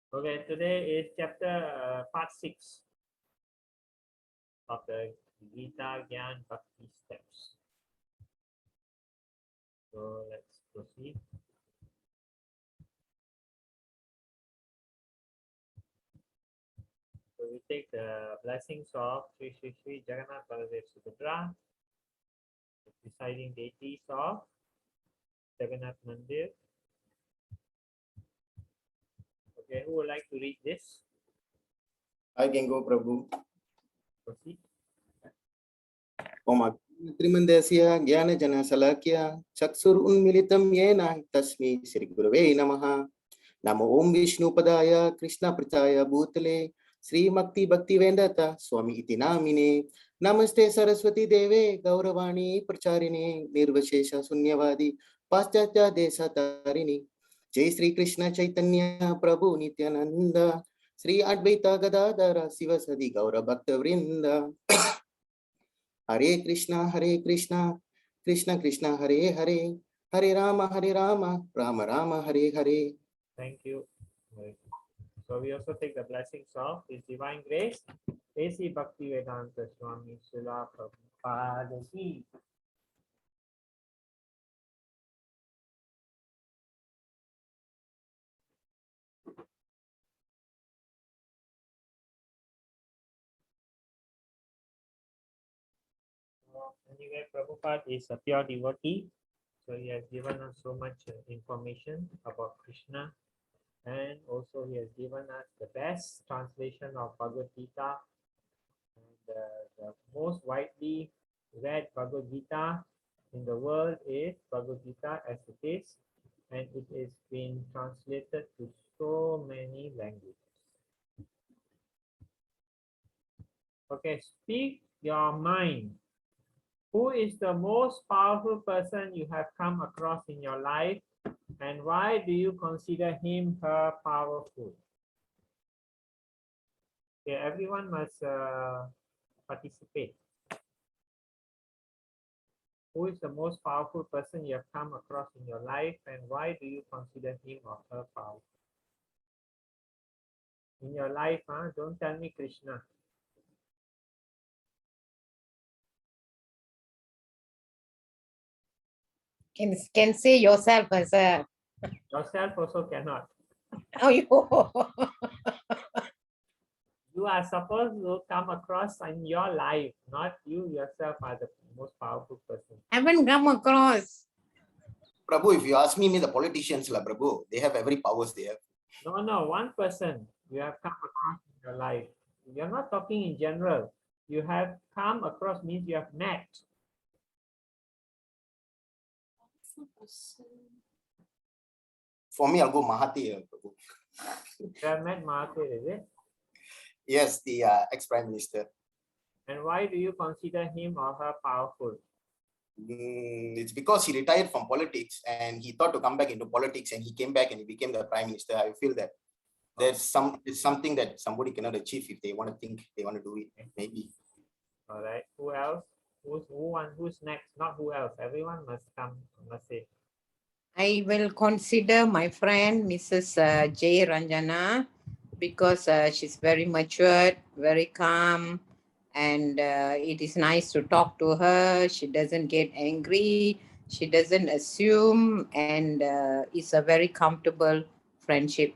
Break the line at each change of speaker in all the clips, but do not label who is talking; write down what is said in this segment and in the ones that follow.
Okay, today is chapter part 6 of the Gita Gyan Bhakti steps. So let's proceed. So we take the blessings of Sri Sri Sri Jagannath Baladev Subhadra, the presiding deities of Jagannath Mandir. Okay, who would like to read this?
I can go, Prabhu.
Proceed.
Om Trimandasya Gyana Jana Salakya Chaksur Unmilitam Yena Tasmi Sri Gurave Namaha Namo Om Vishnu Padaya Krishna Prachaya Bhutale Sri Makti Bhakti Vendata Swami Iti Namine Namaste Saraswati Deve Gauravani Pracharine Nirvashesha Sunyavadi Paschatya Desa Tarini Jai Sri Krishna Chaitanya Prabhu Nityananda Sri Advaita Gadadara Sivasadi Gaura Bhakta Vrinda Hare Krishna, Krishna Krishna, Hare Hare, Hare Rama, Rama Rama, Hare Hare.
Thank you. So we also take the blessings of His Divine Grace, A.C. Bhakti Vedanta Swami Srila Prabhupada Ji. Anyway, Prabhupada is a pure devotee, so he has given us so much information about Krishna, and also he has given us the best translation of Bhagavad Gita, and the most widely read Bhagavad Gita in the world is Bhagavad Gita as it is, and it is been translated to so many languages. Okay, speak your mind. Who is the most powerful person you have come across in your life, and why do you consider him her powerful? Okay, everyone must participate. Who is the most powerful person you have come across in your life, and why do you consider him or her powerful? In your life, don't tell me Krishna.
Can say yourself as a
Yourself also cannot. You are supposed to come across in your life, not you yourself are the most powerful person.
haven't come across.
Prabhu, if you ask me, the politicians, la Prabhu, they have every powers they have.
No, one person you have come across in your life. You're not talking in general. You have come across means you have met.
For me, I'll go Mahathir, Prabhu.
You have met Mahathir, is it?
Yes, the ex-prime minister.
And why do you consider him or her powerful?
It's because he retired from politics and he thought to come back into politics, and he came back and he became the prime minister. I feel that there's something that somebody cannot achieve if they want to think they want to do it. Maybe.
All right. Who else? Who's next? Not who else. Everyone must come. Must say.
I will consider my friend Mrs. J. Ranjana because she's very matured, very calm, and it is nice to talk to her. She doesn't get angry. She doesn't assume, and it's a very comfortable friendship.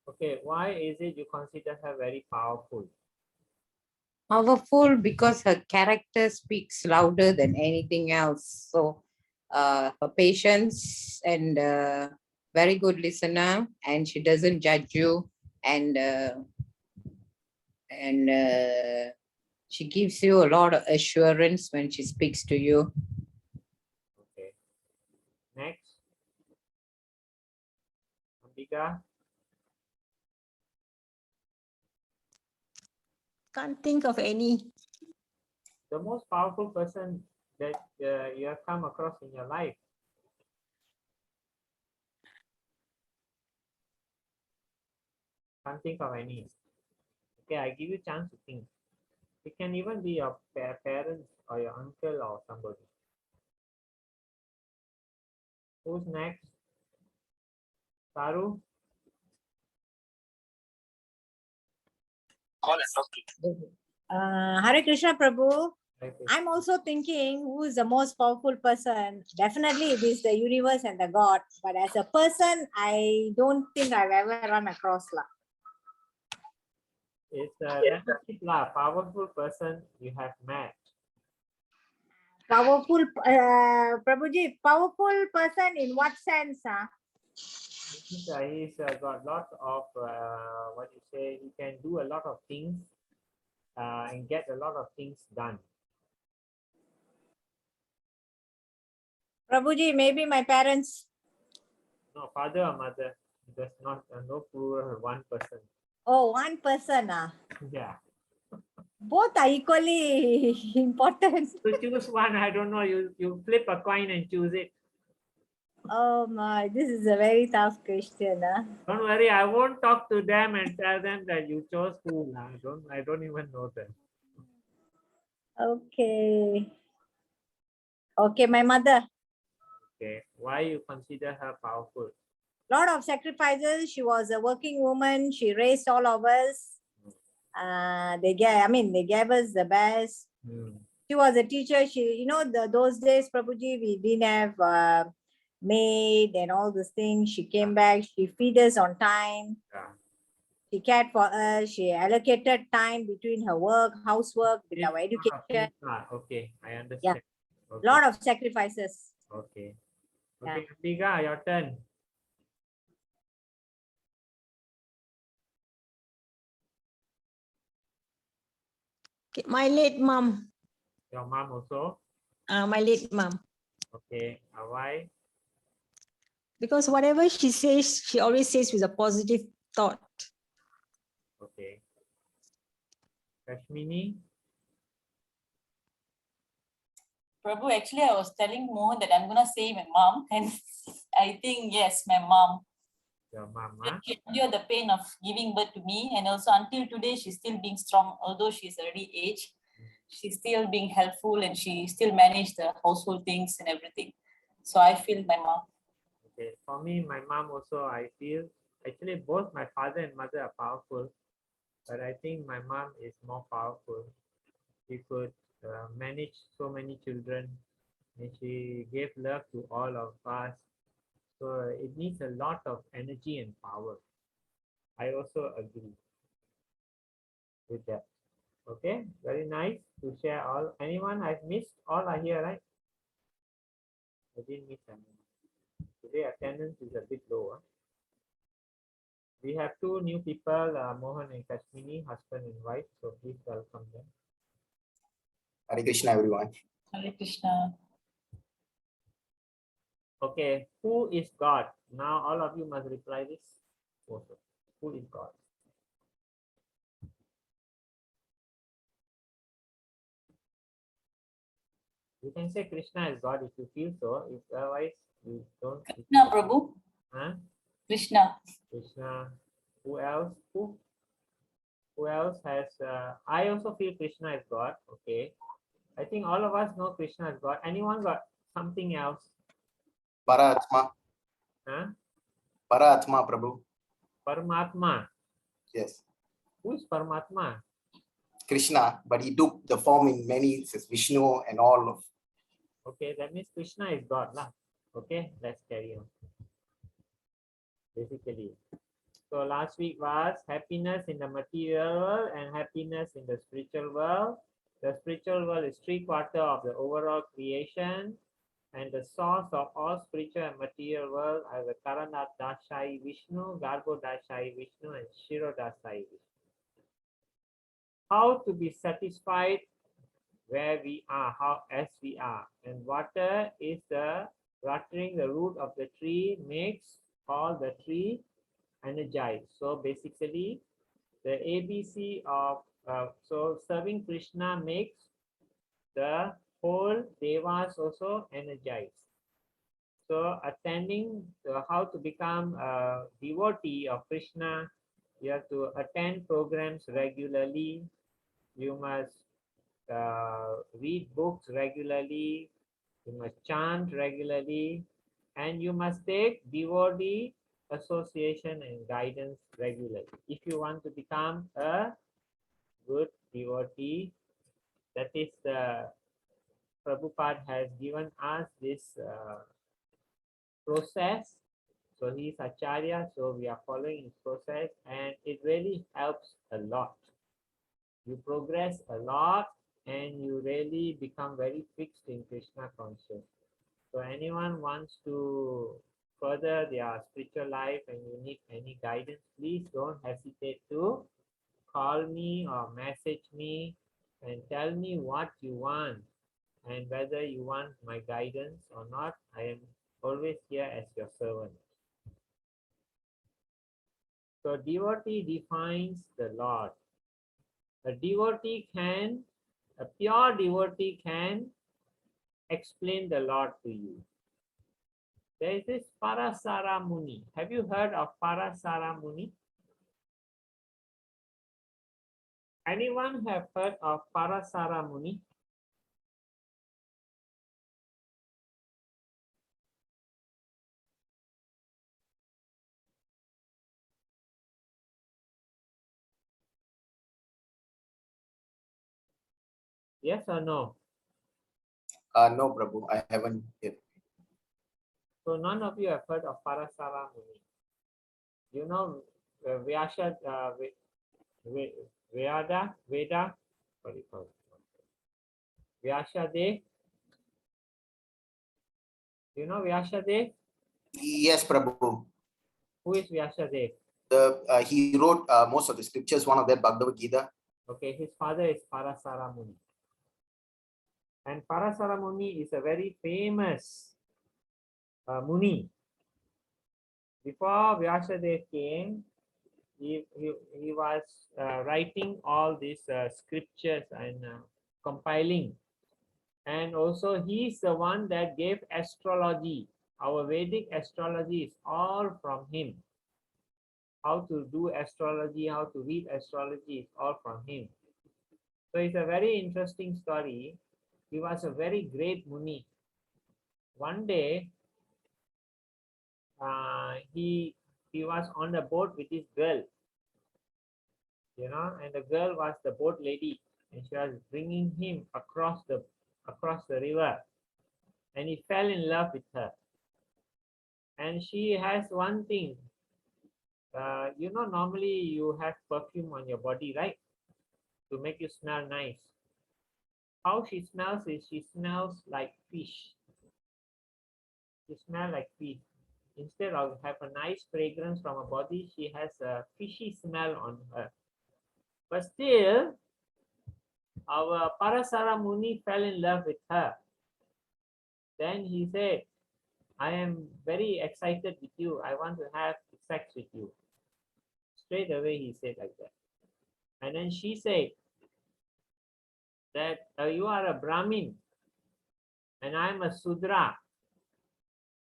Okay. Why is it you consider her very powerful?
Powerful because her character speaks louder than anything else. So her patience and very good listener, and she doesn't judge you, and she gives you a lot of assurance when she speaks to you.
Okay. Next. Ambika.
Can't think of any.
The most powerful person that you have come across in your life. Can't think of any. Okay, I give you a chance to think. It can even be your parents or your uncle or somebody. Who's next? Saru?
Hare Krishna Prabhu.
Like this.
I'm also thinking who is the most powerful person. Definitely it is the universe and the God. But as a person, I don't think I've ever run across lah.
It's a relationship lah, powerful person you have met.
Powerful, Prabhuji, powerful person in what sense?
He's got lots of what you say. He can do a lot of things and get a lot of things done.
Prabhuji, maybe my parents.
No, father or mother. There's not no plural one person.
Oh, one person.
Yeah.
Both are equally important.
To choose one, I don't know. You flip a coin and choose it.
Oh my, this is a very tough question.
Don't worry, I won't talk to them and tell them that you chose who. I don't even know them.
Okay. Okay, my mother.
Okay. Why you consider her powerful?
Lot of sacrifices. She was a working woman. She raised all of us. They gave us the best. She was a teacher. She, those days, Prabhuji, we didn't have maid and all these things. She came back. She feed us on time.
Yeah.
She cared for us. She allocated time between her work, housework, with our education.
Okay, I understand.
Yeah.
Okay.
Lot of sacrifices.
Okay.
Yeah.
Okay, Ambika, your turn.
My late mom.
Your mom also.
My late mom.
Okay. Why?
Because whatever she says, she always says with a positive thought.
Okay. Kashmini.
Prabhu, actually, I was telling Mohan that I'm gonna say my mom, and I think yes, my mom.
Your mom, huh?
She endured the pain of giving birth to me, and also until today, she's still being strong. Although she's already aged, she's still being helpful, and she still managed the household things and everything. So I feel my mom.
Okay. For me, my mom also, I feel actually both my father and mother are powerful, but I think my mom is more powerful. She could manage so many children, and she gave love to all of us. So it needs a lot of energy and power. I also agree with that. Okay, very nice to share all. Anyone I've missed? All are here, right? I didn't miss anyone. Today attendance is a bit lower. We have two new people, Mohan and Kashmini, husband and wife. So please welcome them.
Hare Krishna, everyone.
Hare Krishna.
Okay, who is God? Now all of you must reply this. Also, who is God? You can say Krishna is God if you feel so. If otherwise you don't.
Krishna, Prabhu.
Huh?
Krishna.
Krishna. Who else? Who else has? I also feel Krishna is God. Okay. I think all of us know Krishna is God. Anyone got something else?
Paratma.
Huh?
Paratma, Prabhu.
Paramatma.
Yes.
Who is Paramatma?
Krishna, but he took the form in many, says Vishnu and all of.
Okay, that means Krishna is God lah. Okay, let's carry on. Basically. So last week was happiness in the material world and happiness in the spiritual world. The spiritual world is 3/4 of the overall creation, and the source of all spiritual and material world are the Karanadashai Vishnu, Garbhodashai Vishnu, and Shirodashai Vishnu. How to be satisfied where we are, as we are, and water is the watering the root of the tree makes all the tree energized. So basically, the ABC of so serving Krishna makes the whole devas also energized. So attending how to become a devotee of Krishna, you have to attend programs regularly. You must read books regularly. You must chant regularly, and you must take devotee association and guidance regularly if you want to become a good devotee. That is the Prabhupada has given us this process. So he is Acharya, so we are following his process, and it really helps a lot. You progress a lot and you really become very fixed in Krishna conscious. So anyone wants to further their spiritual life and you need any guidance, please don't hesitate to call me or message me and tell me what you want and whether you want my guidance or not. I am always here as your servant. So devotee defines the Lord. A pure devotee can explain the Lord to you. There is this Parasara Muni. Have you heard of Parasara Muni? Anyone have heard of Parasara Muni? Yes or no?
No, Prabhu, I haven't yet.
So none of you have heard of Parasara Muni. You know Vyasa, Veda, what do you call it? Vyasadev. You know Vyasadev?
Yes, Prabhu.
Who is Vyasadev?
He wrote most of the scriptures, one of them Bhagavad Gita.
Okay, his father is Parasara Muni. And Parasara Muni is a very famous Muni. Before Vyasadev came, he was writing all these scriptures and compiling. And also he is the one that gave astrology. Our Vedic astrology is all from him. How to do astrology, how to read astrology is all from him. So it's a very interesting story. He was a very great Muni. One day, he was on a boat with his girl, and the girl was the boat lady, and she was bringing him across the river, and he fell in love with her. And she has one thing, normally you have perfume on your body, right, to make you smell nice. How she smells is she smells like fish. She smells like fish. Instead of have a nice fragrance from her body, she has a fishy smell on her. But still, our Parasara Muni fell in love with her. Then he said, I am very excited with you. I want to have sex with you. Straight away he said like that. And then she said that you are a Brahmin and I am a Sudra.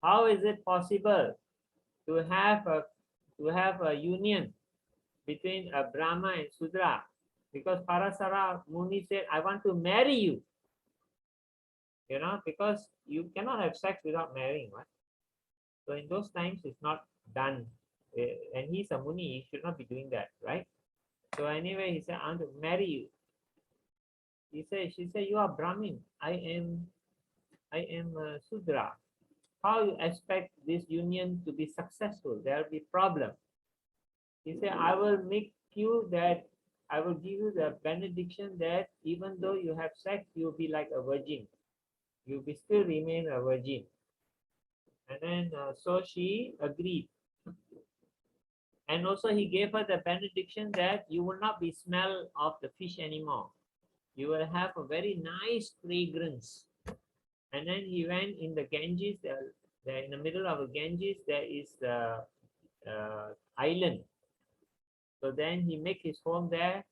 How is it possible to have a union between a Brahma and Sudra? Because Parasara Muni said, I want to marry you. Because you cannot have sex without marrying, right? So in those times, it's not done. And he's a Muni, he should not be doing that, right? So anyway, he said, I want to marry you. She said, you are Brahmin. I am Sudra. How you expect this union to be successful? There will be problem. He said, I will give you the benediction that even though you have sex, you will be like a virgin. You will still remain a virgin. And then so she agreed. And also he gave her the benediction that you will not be smell of the fish anymore. You will have a very nice fragrance. And then he went in the Ganges. There in the middle of the Ganges, there is the island. So then he made his home there,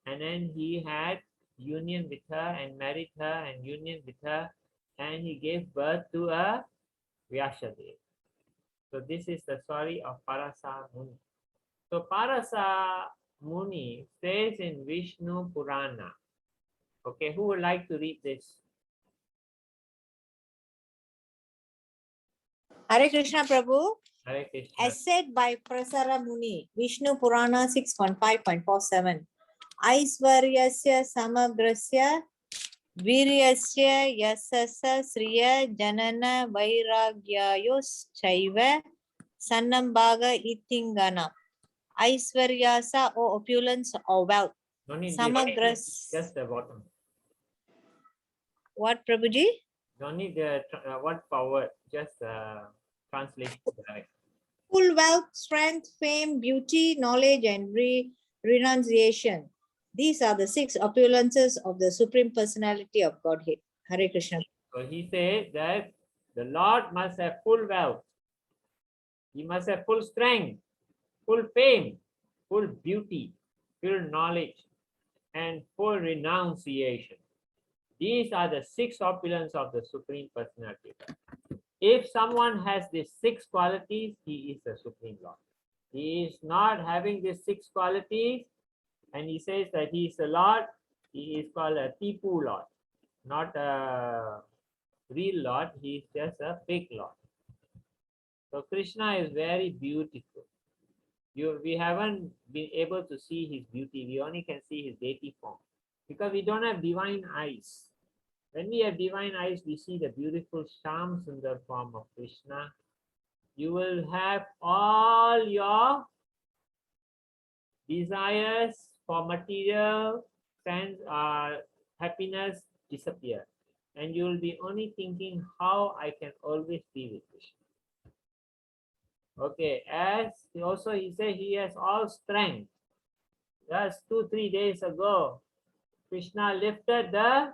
and then he had union with her and married her and union with her, and he gave birth to a Vyasadev. So this is the story of Parasa Muni. So Parasa Muni says in Vishnu Purana. Okay, who would like to read this?
Hare Krishna Prabhu.
Hare Krishna.
As said by Prasara Muni, Vishnu Purana 615.47. Aisvaryasya samagrasya Viryasya yasasa sriya janana vairagyayos chaiva Sannambaga itingana. Aisvaryasa or opulence or wealth.
No need
Samagras.
just the bottom.
What, Prabhuji?
No need the what power, just translation direct.
Full wealth, strength, fame, beauty, knowledge, and renunciation. These are the 6 opulences of the Supreme Personality of Godhead. Hare Krishna.
So he said that the Lord must have full wealth. He must have full strength, full fame, full beauty, full knowledge, and full renunciation. These are the 6 opulence of the Supreme Personality. If someone has these 6 qualities, he is the Supreme Lord. He is not having these 6 qualities, and he says that he is the Lord, he is called a Tipu Lord, not a real Lord, he is just a fake Lord. So Krishna is very beautiful. We haven't been able to see his beauty, we only can see his deity form, because we don't have divine eyes. When we have divine eyes, we see the beautiful Sham Sundar form of Krishna. You will have all your desires for material sense happiness disappear, and you will be only thinking how I can always be with Krishna. Okay, as also he said he has all strength. Just 2-3 days ago, Krishna lifted the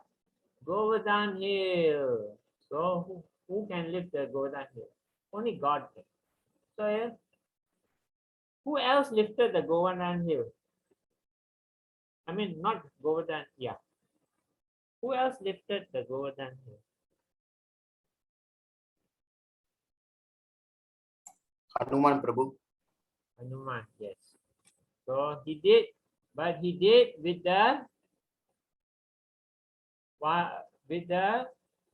Govardhan hill. So who can lift the Govardhan hill? Only God can. So who else lifted the Govardhan hill? I mean, not Govardhan, yeah. Who else lifted the Govardhan hill?
Hanuman Prabhu.
Hanuman, yes. So he did, but he did with the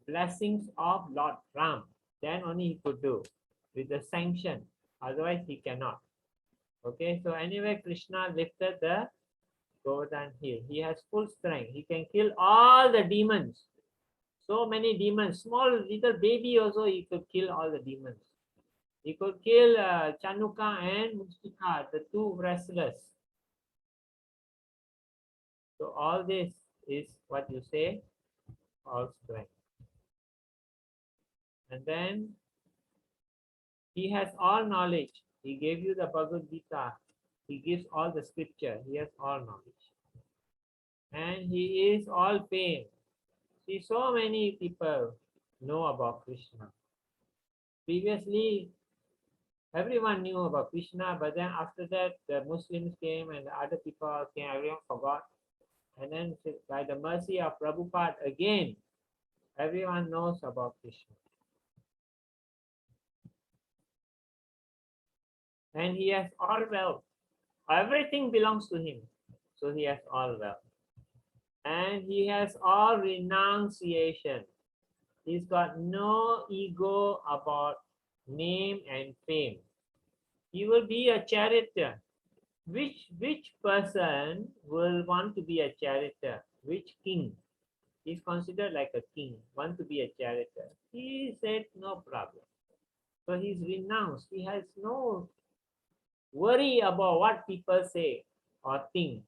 blessings of Lord Ram. Then only he could do, with the sanction. Otherwise he cannot. Okay, so anyway, Krishna lifted the Govardhan hill. He has full strength. He can kill all the demons. So many demons. Small little baby also he could kill all the demons. He could kill Chanuka and Mustika, the 2 wrestlers. So all this is what you say, all strength. And then he has all knowledge. He gave you the Bhagavad Gita. He gives all the scripture. He has all knowledge. And he is all fame. See, so many people know about Krishna. Previously, everyone knew about Krishna, but then after that, the Muslims came and the other people came, everyone forgot. And then by the mercy of Prabhupada, again, everyone knows about Krishna. And he has all wealth. Everything belongs to him. So he has all wealth. And he has all renunciation. He's got no ego about name and fame. He will be a charioteer. Which person will want to be a charioteer? Which king? He's considered like a king, want to be a charioteer. He said no problem. So he's renounced. He has no worry about what people say or think.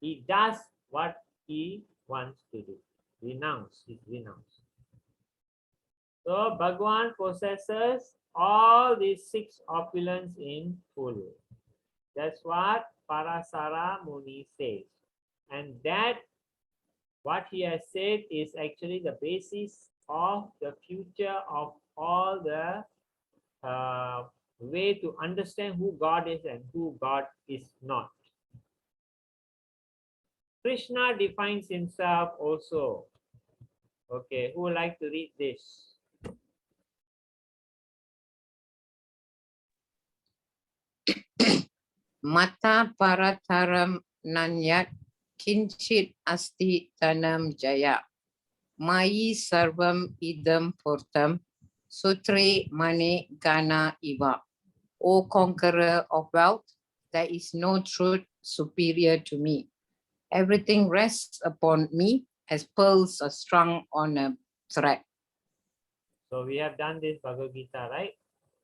He does what he wants to do. Renounce, he's renounced. So Bhagwan possesses all these 6 opulence in full. That's what Parasara Muni says. And that what he has said is actually the basis of the future of all the way to understand who God is and who God is not. Krishna defines himself also. Okay, who would like to read this?
Mata parataram nanyat kinchit asti tanam jaya. Mayi sarvam idam purtam sutre mane gana iva. O conqueror of wealth, there is no truth superior to me. Everything rests upon me as pearls are strung on a thread.
So we have done this Bhagavad Gita, right?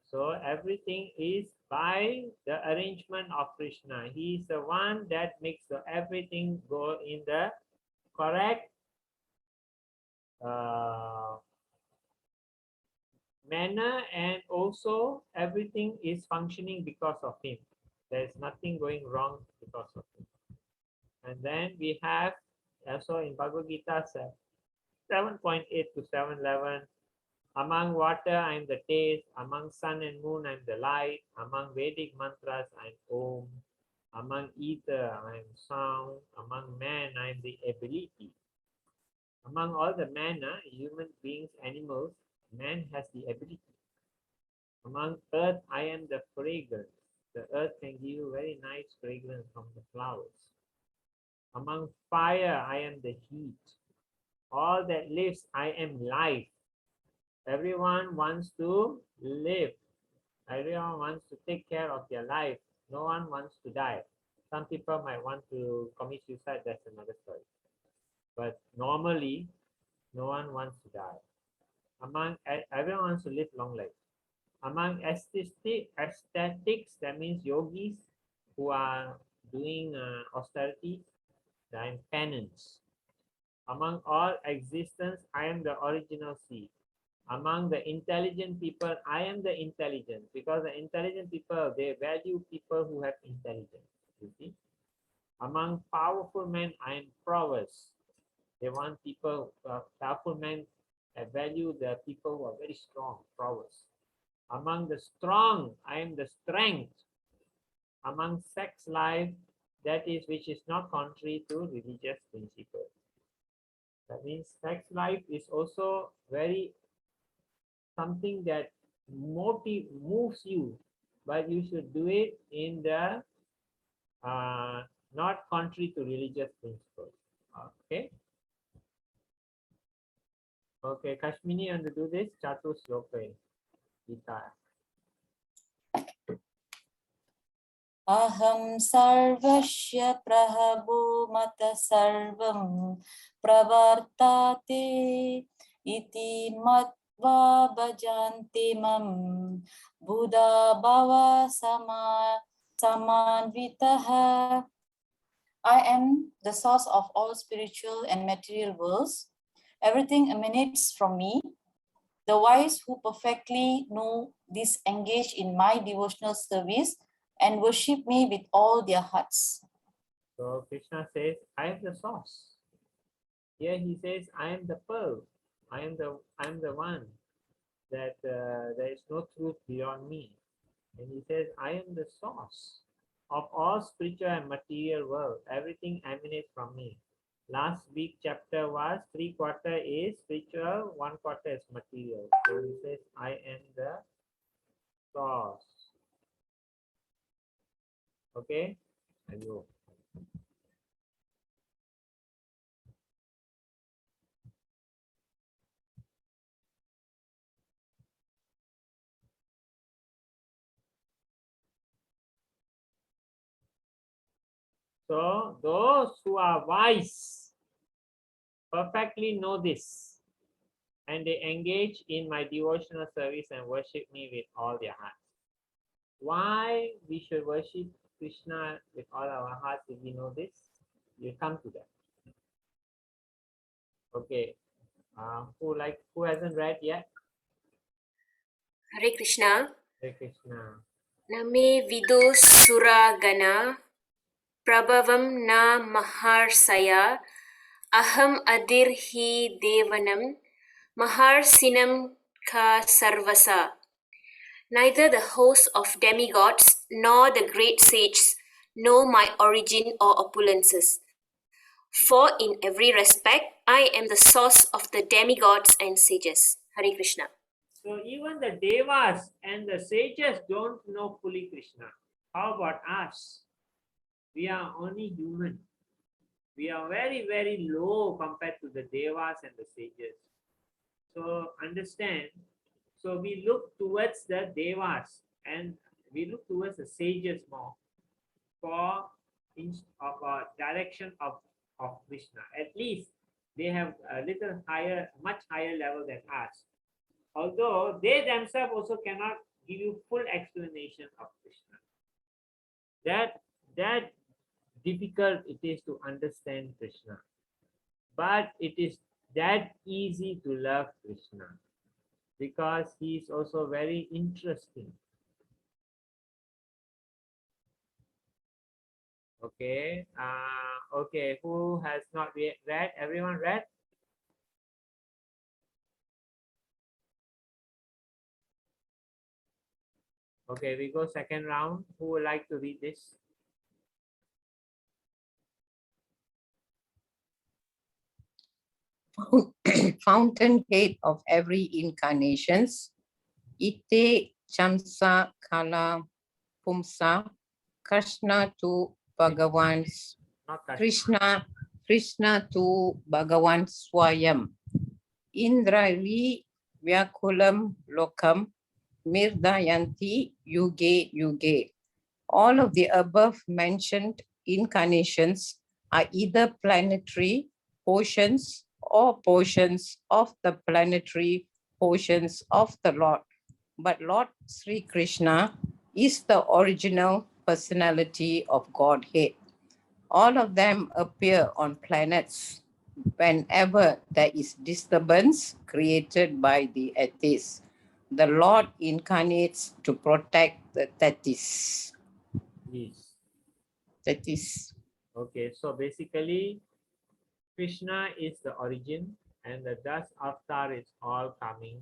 So everything is by the arrangement of Krishna. He is the one that makes everything go in the correct manner, and also everything is functioning because of him. There's nothing going wrong because of him. And then we have also in Bhagavad Gita 7.8 to 7.11, among water I am the taste, among sun and moon I am the light, among Vedic mantras I am Om, among ether I am sound, among man I am the ability. Among all the manner, human beings, animals, man has the ability. Among earth, I am the fragrance. The earth can give you very nice fragrance from the flowers. Among fire, I am the heat. All that lives, I am life. Everyone wants to live. Everyone wants to take care of their life. No one wants to die. Some people might want to commit suicide, that's another story. But normally, no one wants to die. Everyone wants to live long life. Among aesthetics, that means yogis who are doing austerity, I am penance. Among all existence, I am the original seed. Among the intelligent people, I am the intelligent, because the intelligent people, they value people who have intelligence. You see? Among powerful men, I am prowess. They want people, powerful men value the people who are very strong, prowess. Among the strong, I am the strength. Among sex life, that is which is not contrary to religious principles. That means sex life is also very something that moves you, but you should do it in the not contrary to religious principles. Okay. Okay, Kashmini, and to do this, Chatu Sloka Gita.
Aham sarvasya prahabu mata sarvam pravartate iti matva bhajanti mam buddha bhava samanvitaha. I am the source of all spiritual and material worlds. Everything emanates from me. The wise who perfectly know this engage in my devotional service and worship me with all their hearts.
So Krishna says, I am the source. Here he says, I am the pearl. I am the one that there is no truth beyond me. And he says, I am the source of all spiritual and material world. Everything emanates from me. Last week chapter was 3/4 is spiritual, 1/4 is material. So he says, I am the source. Okay? Hello. So those who are wise perfectly know this, and they engage in my devotional service and worship me with all their hearts. Why we should worship Krishna with all our hearts if we know this? We'll come to that. Okay. Who hasn't read yet?
Hare Krishna.
Hare Krishna.
Name vido sura gana prabhavam na maharsaya aham adirhi devanam maharsinam ka sarvasa. Neither the host of demigods nor the great sages know my origin or opulences. For in every respect, I am the source of the demigods and sages. Hare Krishna.
So even the devas and the sages don't know fully Krishna. How about us? We are only human. We are very, very low compared to the devas and the sages. So understand, so we look towards the devas and we look towards the sages more for direction of of Krishna. At least they have a little higher, much higher level than us. Although they themselves also cannot give you full explanation of Krishna. That difficult it is to understand Krishna. But it is that easy to love Krishna because he is also very interesting. Okay. Okay. Who has not read? Everyone read? Okay, we go second round. Who would like to read this?
Fountainhead of every incarnations, ite chamsa kala pumsa, Krishna to Bhagavan's
Not Krishna.
Krishna to Bhagavan Swayam, Indrali Vyakulam Lokam, Mirdayanti Yuge Yuge. All of the above mentioned incarnations are either planetary portions or portions of the planetary portions of the Lord. But Lord Sri Krishna is the original personality of Godhead. All of them appear on planets whenever there is disturbance created by the atheists. The Lord incarnates to protect the theists.
Yes.
That is.
Okay, so basically, Krishna is the origin, and the Das Avatar is all coming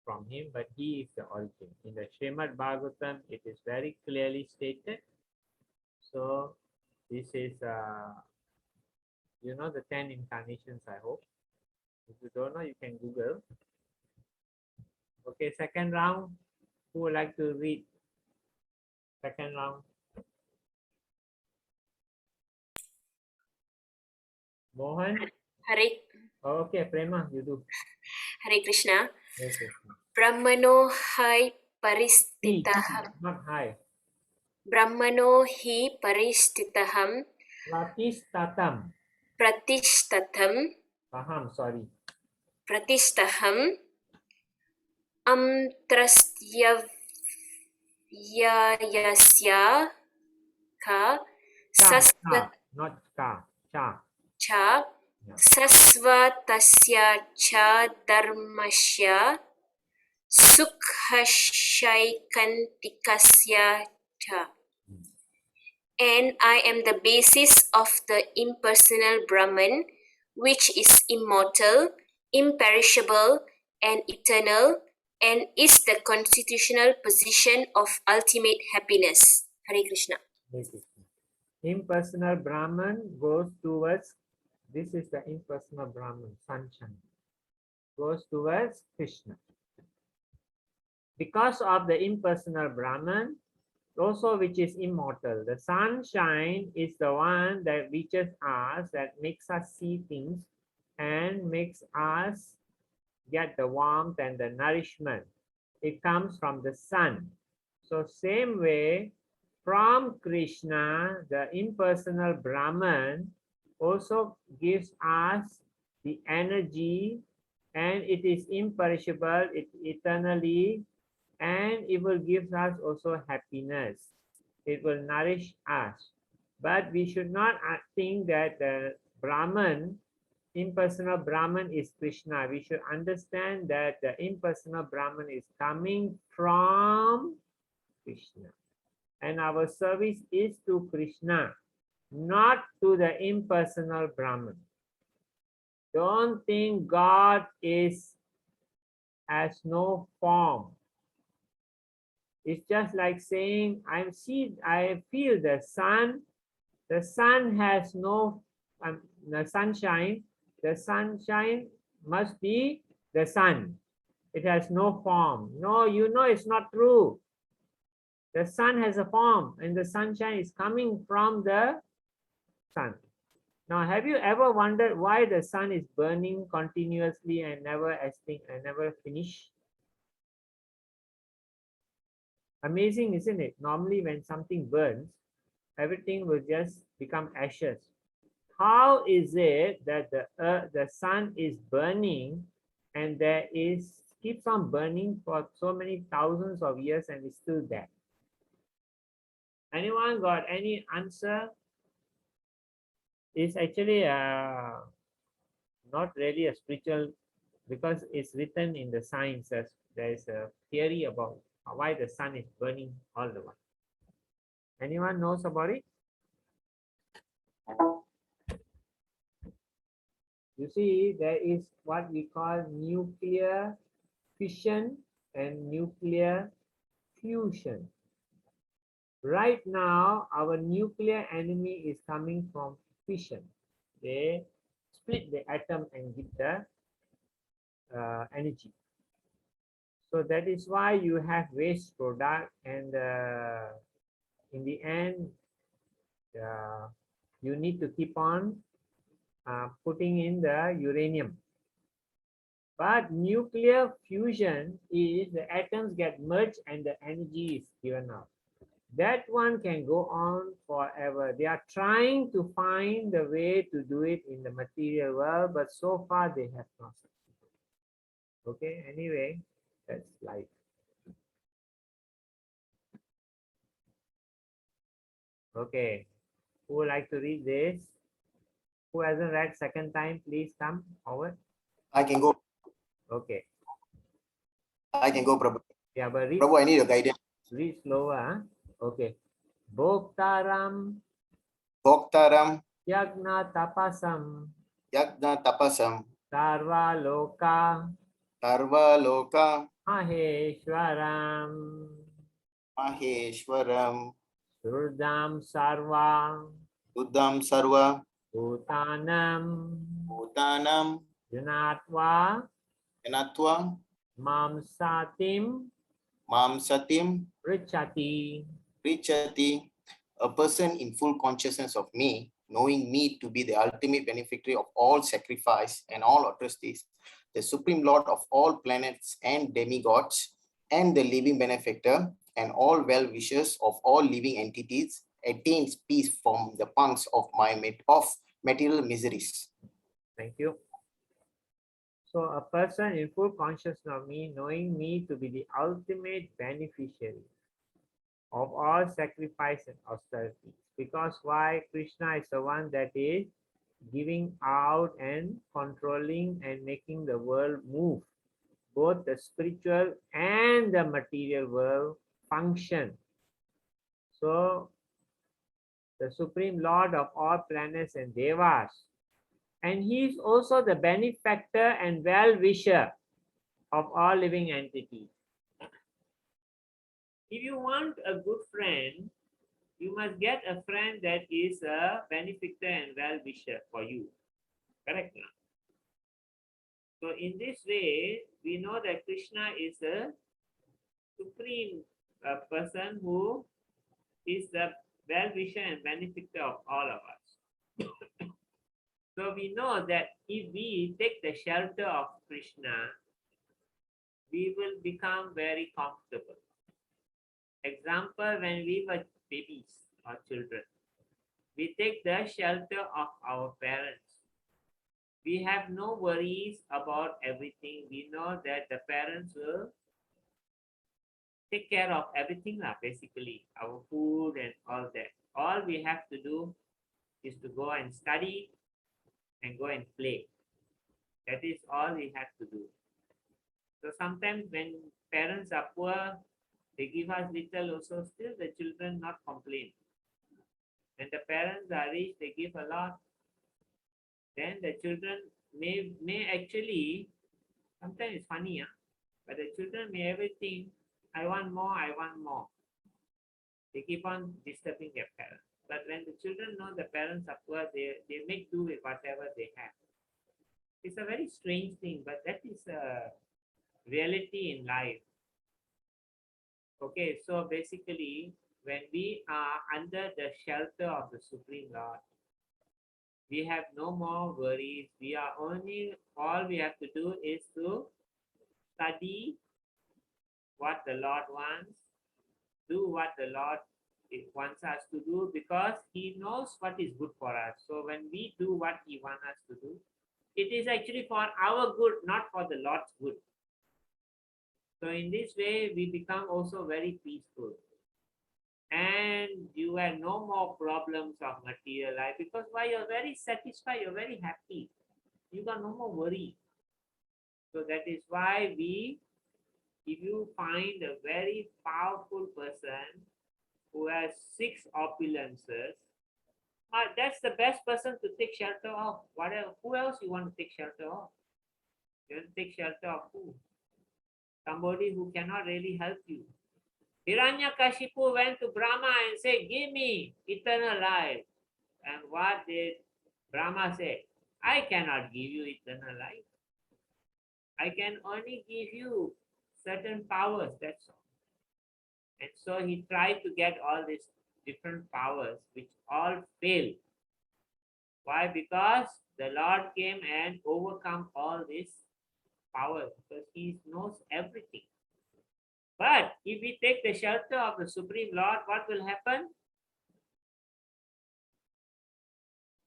from him, but he is the origin. In the Srimad Bhagavatam, it is very clearly stated. So this is, you know, the 10 incarnations, I hope. If you don't know, you can Google. Okay, second round. Who would like to read? Second round. Mohan?
Hare,
Okay, Prema, you do.
Hare Krishna.
Okay.
Brahmano hi
He,
paristitaham.
not high.
Brahmano hi paristitaham
Pratistatam.
pratishtatam
Paham, sorry.
pratistaham amtrastyayasya ka
Cha,
sasvat
not ka. Cha.
cha
Yeah.
sasvatasya cha dharmasya sukhashaikantikasya cha. And I am the basis of the impersonal Brahman, which is immortal, imperishable, and eternal, and is the constitutional position of ultimate happiness. Hare Krishna.
Hare Krishna. Impersonal Brahman goes towards, this is the impersonal Brahman, sunshine, goes towards Krishna. Because of the impersonal Brahman, also which is immortal, the sunshine is the one that reaches us, that makes us see things and makes us get the warmth and the nourishment. It comes from the sun. So same way, from Krishna, the impersonal Brahman also gives us the energy, and it is imperishable, it eternally, and it will give us also happiness. It will nourish us. But we should not think that the Brahman, impersonal Brahman, is Krishna. We should understand that the impersonal Brahman is coming from Krishna. And our service is to Krishna, not to the impersonal Brahman. Don't think God has no form. It's just like saying, I feel the sun. The sun has no, the sunshine must be the sun. It has no form. No, you know it's not true. The sun has a form, and the sunshine is coming from the sun. Now, have you ever wondered why the sun is burning continuously and never finish? Amazing, isn't it? Normally, when something burns, everything will just become ashes. how is it that the sun is burning and there is keeps on burning for so many thousands of years and is still there? Anyone got any answer? It's actually not really a spiritual, because it's written in the sciences. There is a theory about why the sun is burning all the while. Anyone knows about it? You see, there is what we call nuclear fission and nuclear fusion. Right now, our nuclear enemy is coming from fission. They split the atom and give the energy. So that is why you have waste product, and in the end, you need to keep on putting in the uranium. But nuclear fusion is the atoms get merged and the energy is given out. That one can go on forever. They are trying to find the way to do it in the material world, but so far they have not. Okay, anyway, that's life. Okay, who would like to read this? Who hasn't read second time, please come forward.
I can go.
Okay.
I can go, Prabhu.
Yeah, but read,
Prabhu, I need a guidance.
read slower. Huh? Okay. Bhoktaram
Bhoktaram
yagna tapasam
yagna tapasam
sarva loka
sarva loka
maheshwaram
maheshwaram
surdam sarva
buddham sarva
bhutanam
bhutanam
junatva
yanatva
mamsatim
mam satim
richati.
Prichati, a person in full consciousness of me, knowing me to be the ultimate beneficiary of all sacrifice and all atrocities, the supreme lord of all planets and demigods, and the living benefactor and all well-wishers of all living entities, attains peace from the pangs of material miseries.
Thank you. So a person in full consciousness of me, knowing me to be the ultimate beneficiary of all sacrifice and austerities. Because why? Krishna is the one that is giving out and controlling and making the world move. Both the spiritual and the material world function. So the Supreme Lord of all planets and devas. And he is also the benefactor and well-wisher of all living entities. If you want a good friend, you must get a friend that is a benefactor and well-wisher for you. Correct? So in this way, we know that Krishna is the supreme person who is the well-wisher and benefactor of all of us. So we know that if we take the shelter of Krishna, we will become very comfortable. Example, when we were babies or children, we take the shelter of our parents. We have no worries about everything. We know that the parents will take care of everything, basically, our food and all that. All we have to do is to go and study and go and play. That is all we have to do. So sometimes when parents are poor, they give us little also, still the children not complain. When the parents are rich, they give a lot. Then the children may actually, sometimes it's funny, but the children may ever think, I want more, I want more. They keep on disturbing their parents. But when the children know the parents are poor, they make do with whatever they have. It's a very strange thing, but that is a reality in life. Okay, so basically, when we are under the shelter of the Supreme Lord, we have no more worries. We are only, all we have to do is to study what the Lord wants, do what the Lord wants us to do, because he knows what is good for us. So when we do what he wants us to do, it is actually for our good, not for the Lord's good. So in this way, we become also very peaceful. And you have no more problems of material life, because why, you're very satisfied, you're very happy. You got no more worry. So that is why if you find a very powerful person who has 6 opulences, that's the best person to take shelter of. Who else you want to take shelter of? You want to take shelter of who? Somebody who cannot really help you. Hiranyakashipu went to Brahma and said, give me eternal life. And what did Brahma say? I cannot give you eternal life. I can only give you certain powers, that's all. And so he tried to get all these different powers, which all failed. Why? Because the Lord came and overcome all these powers, because he knows everything. But if we take the shelter of the Supreme Lord, what will happen?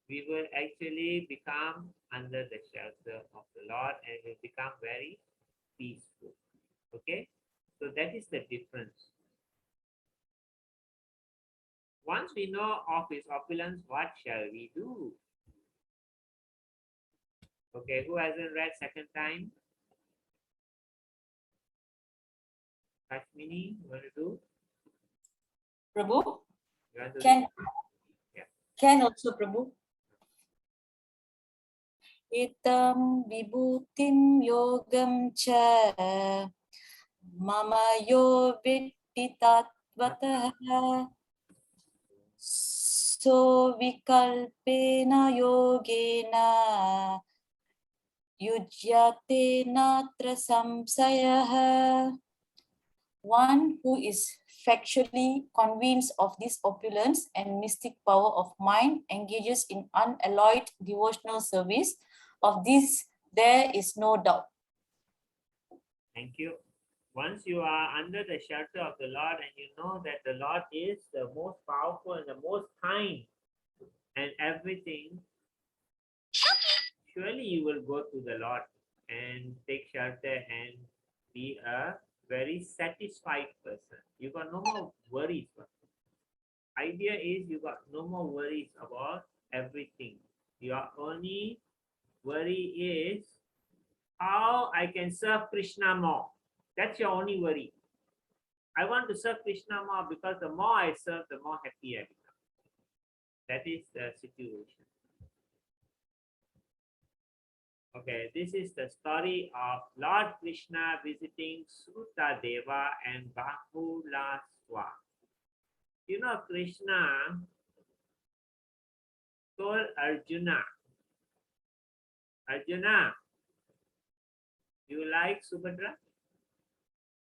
We will actually become under the shelter of the Lord and will become very peaceful. Okay? So that is the difference. Once we know of his opulence, what shall we do? Okay, who hasn't read second time? Kashmini, you want to do?
Prabhu,
You want to
can,
Yeah.
can also Prabhu. Itam vibhutim yogam cha mama yo vitti tattvatah so vikalpena yogena yujyate natra samsayah. One who is factually convinced of this opulence and mystic power of mind engages in unalloyed devotional service. Of this, there is no doubt.
Thank you. Once you are under the shelter of the Lord and you know that the Lord is the most powerful and the most kind and everything, surely you will go to the Lord and take shelter and be a very satisfied person. You got no more worries. Idea is you got no more worries about everything. Your only worry is how I can serve Krishna more. That's your only worry. I want to serve Krishna more, because the more I serve, the more happy I become. That is the situation. Okay, this is the story of Lord Krishna visiting Srutadeva and Bahulaswa. You know, Krishna told Arjuna, Arjuna, you like Subhadra?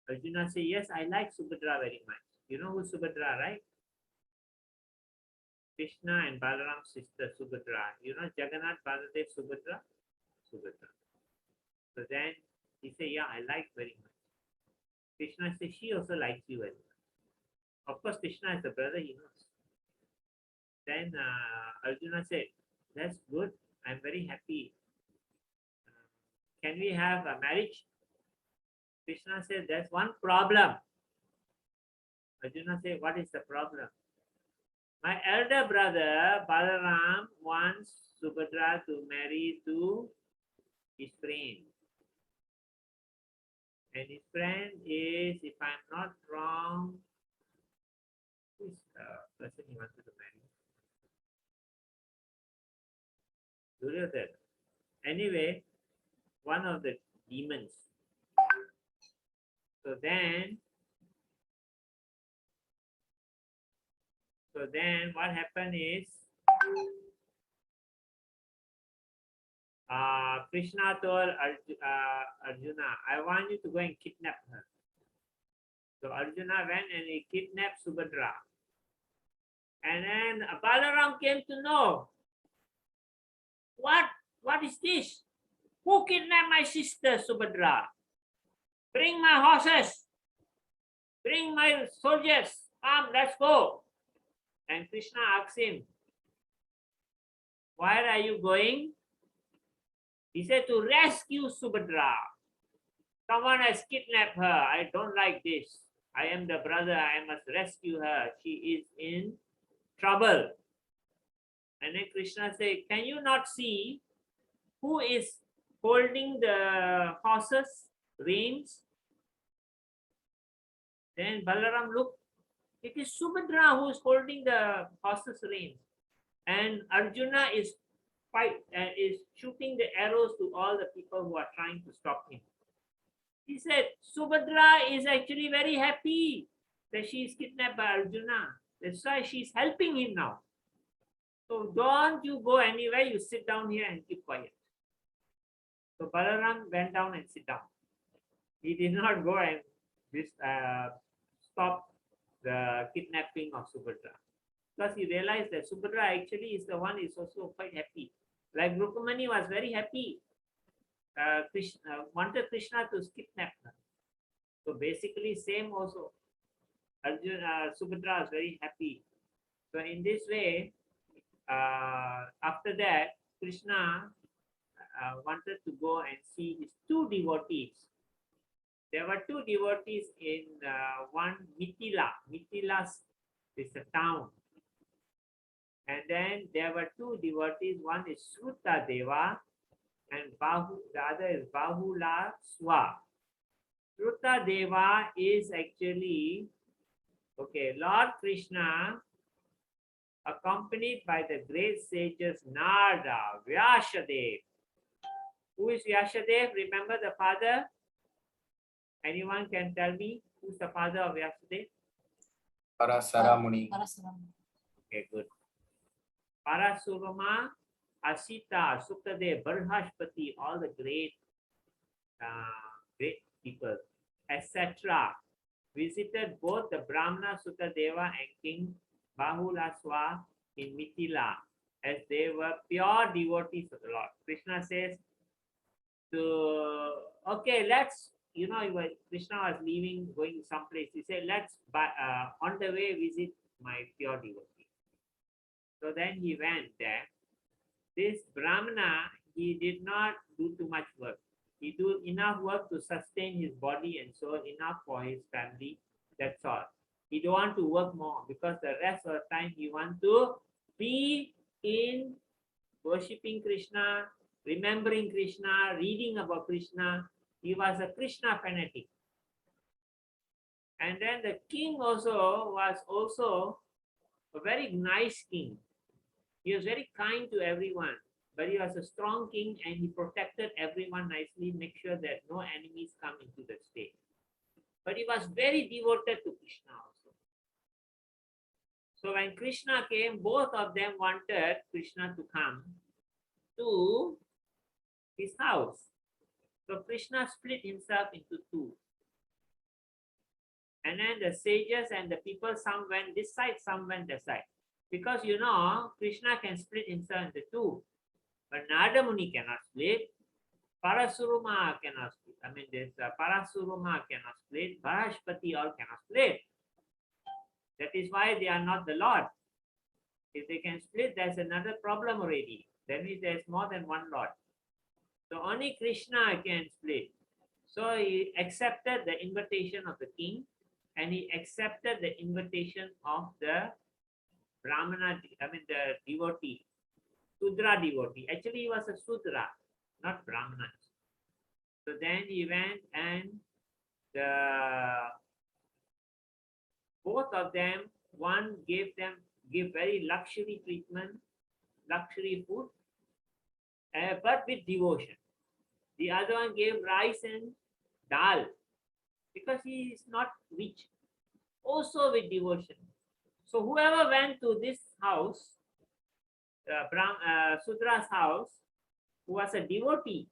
Arjuna said, yes, I like Subhadra very much. You know who Subhadra, right? Krishna and Balaram's sister Subhadra. You know Jagannath, Baladev, Subhadra? Subhadra. So then he said, yeah, I like very much. Krishna said, she also likes you very much. Of course, Krishna is the brother, he knows. Then Arjuna said, that's good. I'm very happy. Can we have a marriage? Krishna said, there's one problem. Arjuna said, what is the problem? My elder brother, Balaram, wants Subhadra to marry to his friend. And his friend is, if I'm not wrong, who is the person he wanted to marry? Duryodhana. Anyway, one of the demons. So then what happened is Krishna told Arjuna, I want you to go and kidnap her. So Arjuna went and he kidnapped Subhadra. And then Balaram came to know, what is this? Who kidnapped my sister Subhadra? Bring my horses. Bring my soldiers. Come, let's go. And Krishna asks him, where are you going? He said, to rescue Subhadra. Someone has kidnapped her. I don't like this. I am the brother. I must rescue her. She is in trouble. And then Krishna said, can you not see who is holding the horses' reins? Then Balaram looked. It is Subhadra who is holding the horses' reins. And Arjuna is shooting the arrows to all the people who are trying to stop him. He said, Subhadra is actually very happy that she is kidnapped by Arjuna. That's why she's helping him now. So don't you go anywhere, you sit down here and keep quiet. So Balaram went down and sit down. He did not go and stop the kidnapping of Subhadra. Because he realized that Subhadra actually is the one who is also quite happy. Like Rukmani was very happy. Krishna wanted Krishna to kidnap her. So basically same also. Subhadra was very happy. So in this way, after that, Krishna wanted to go and see his two devotees. There were two devotees in one Mithila. Mithila is a town. And then there were two devotees. One is Sruta Deva and the other is Bahula Swa. Sruta Deva is actually, Lord Krishna accompanied by the great sages Narada, Vyasadev. Who is Vyasadev? Remember the father? Anyone can tell me who's the father of Vyasadev?
Parasara Muni.
Okay, good. Parasurama, Asita, Sukadev, Barhashpati, all the great people, etc., visited both the Brahmana Sukadeva and King Bahulaswa in Mithila, as they were pure devotees of the Lord. Krishna says, let's, Krishna was leaving, going someplace. He said, let's, on the way, visit my pure devotee. So then he went there. This Brahmana, he did not do too much work. He do enough work to sustain his body and soul, enough for his family. That's all. He don't want to work more because the rest of the time he want to be in worshipping Krishna, remembering Krishna, reading about Krishna. He was a Krishna fanatic. And then the king also was also a very nice king. He was very kind to everyone, but he was a strong king and he protected everyone nicely, make sure that no enemies come into the state. But he was very devoted to Krishna also. So when Krishna came, both of them wanted Krishna to come to his house. So Krishna split himself into two. And then the sages and the people, some went this side, some went that side. Because Krishna can split himself into two. But Narada Muni cannot split. Parasurama cannot split. There's Parasurama cannot split. Barashpati all cannot split. That is why they are not the Lord. If they can split, there's another problem already. That means there's more than one Lord. So only Krishna can split. So he accepted the invitation of the king and he accepted the invitation of the Brahmana, the devotee, Sudra devotee. Actually, he was a Sudra, not Brahmana. So then he went and both of them, one gave very luxury treatment, luxury food, but with devotion. The other one gave rice and dal because he is not rich, also with devotion. So whoever went to this house, Sudra's house, who was a devotee,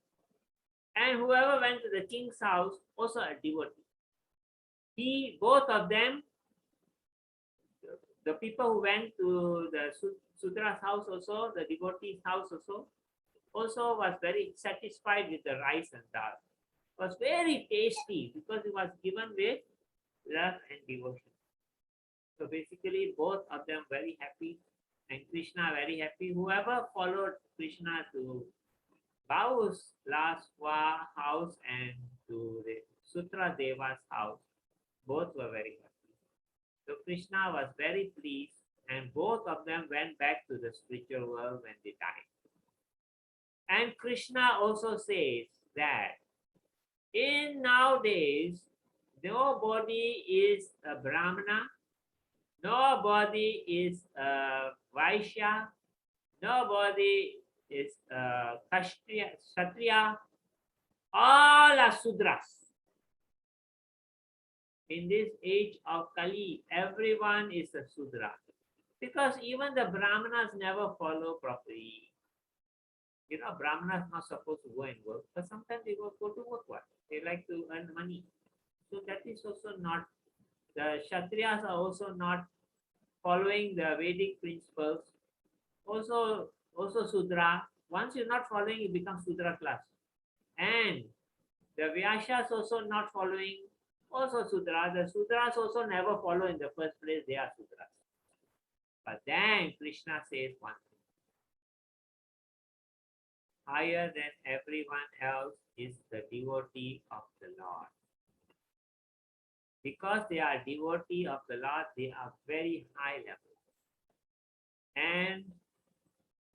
and whoever went to the king's house, also a devotee. Both of them, the people who went to the Sudra's house also, the devotee's house also was very satisfied with the rice and dal. It was very tasty because it was given with love and devotion. So basically, both of them very happy, and Krishna very happy. Whoever followed Krishna to Bau's last house and to the Sutra Deva's house, both were very happy. So Krishna was very pleased, and both of them went back to the spiritual world when they died. And Krishna also says that in nowadays, nobody is a Brahmana, nobody is a Vaishya, nobody is a Kshatriya, all are Sudras. In this age of Kali, everyone is a Sudra. Because even the Brahmanas never follow properly. You know, Brahmanas not supposed to go and work, but sometimes they go to work. What? They like to earn money. So that is also not, the Kshatriyas are also not following the Vedic principles. Also Sudra. Once you're not following, you become Sudra class. And the Vaishyas also not following, also Sudra. The Sudras also never follow in the first place, they are Sudras. But then Krishna says one thing. Higher than everyone else is the devotee of the Lord. Because they are devotee of the Lord, they are very high level. And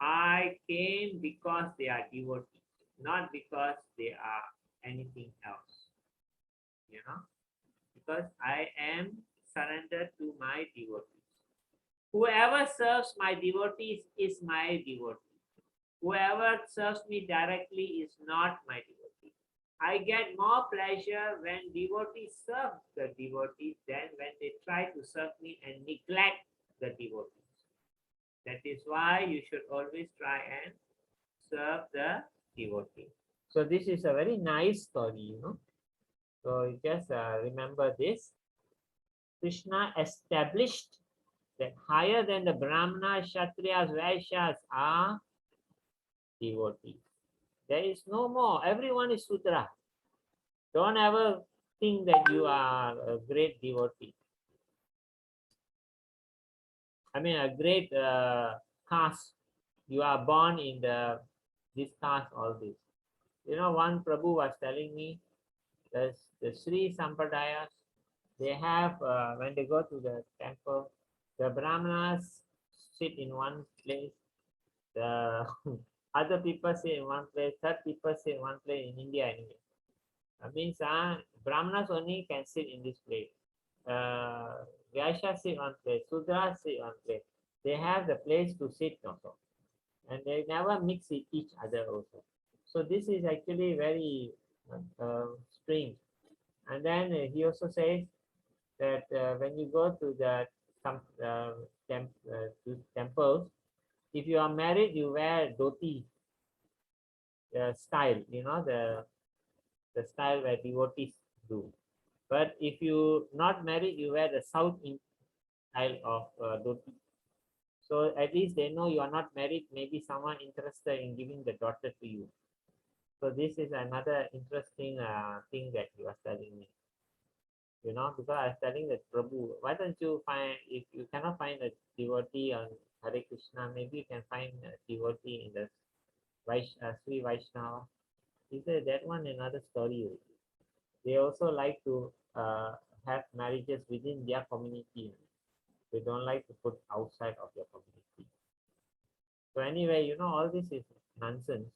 I came because they are devotees, not because they are anything else. You know, because I am surrendered to my devotees. Whoever serves my devotees is my devotee. Whoever serves me directly is not my devotee. I get more pleasure when devotees serve the devotees than when they try to serve me and neglect the devotees. That is why you should always try and serve the devotee. So this is a very nice story, you know. So just remember this. Krishna established that higher than the Brahmanas, Kshatriyas, Vaishyas are devotees. There is no more. Everyone is Sudra. Don't ever think that you are a great devotee. I mean, a great caste. You are born in this caste, all this. You know, one Prabhu was telling me, the Sri Sampradayas, they have, when they go to the temple, the Brahmanas sit in one place, the other people sit in one place, third people sit in one place in India anyway. That means Brahmanas only can sit in this place. Vaishya sit one place, Sudras sit one place. They have the place to sit also. And they never mix with each other also. So this is actually very strange. And then he also says that when you go to the temples, if you are married, you wear dhoti style, you know, the style where devotees do. But if you not married, you wear the South Indian style of dhoti. So at least they know you are not married, maybe someone interested in giving the daughter to you. So this is another interesting thing that he was telling me. You know, because I was telling that Prabhu, why don't you find, if you cannot find a devotee on Hare Krishna, maybe you can find a devotee in the Sri Vaishnava. He said that one another story. They also like to have marriages within their community. They don't like to put outside of their community. So anyway, you know, all this is nonsense.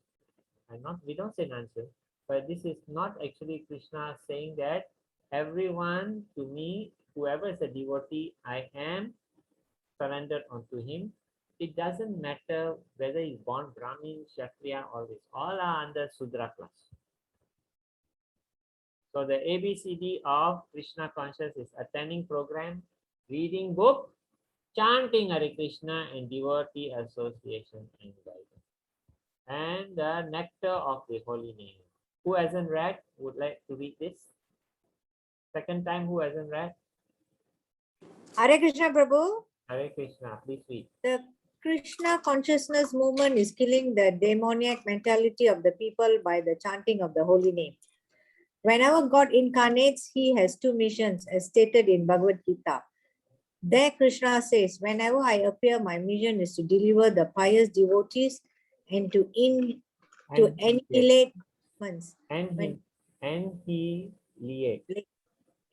And we don't say nonsense, but this is not actually Krishna saying that everyone to me, whoever is a devotee, I am surrendered unto him. It doesn't matter whether he's born Brahmin, Kshatriya, all this. All are under Sudra class. So the ABCD of Krishna consciousness is attending program, reading book, chanting Hare Krishna, and devotee association and guidance. And the nectar of the holy name. Who hasn't read would like to read this? Second time, who hasn't read?
Hare Krishna, Prabhu.
Hare Krishna, please read.
The Krishna consciousness movement is killing the demoniac mentality of the people by the chanting of the holy name. Whenever God incarnates, he has two missions as stated in Bhagavad Gita. There Krishna says, whenever I appear, my mission is to deliver the pious devotees and to annihilate demons. Annihilate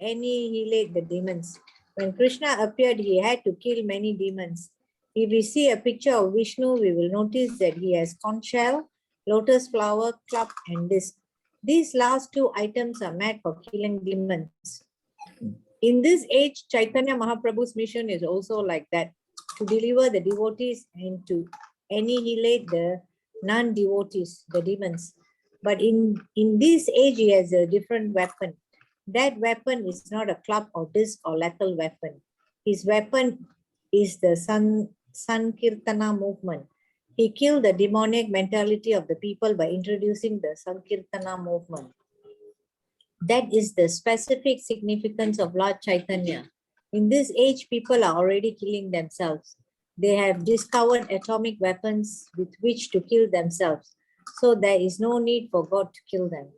the demons. When Krishna appeared, he had to kill many demons. If we see a picture of Vishnu, we will notice that he has conch shell, lotus flower, club, and disc. These last two items are meant for killing demons. In this age, Chaitanya Mahaprabhu's mission is also like that, to deliver the devotees and to annihilate the non-devotees, the demons. But in this age, he has a different weapon. That weapon is not a club or disc or lethal weapon. His weapon is the Sankirtana movement. He killed the demonic mentality of the people by introducing the Sankirtana movement. That is the specific significance of Lord Chaitanya. In this age, people are already killing themselves. They have discovered atomic weapons with which to kill themselves. So there is no need for God to kill them.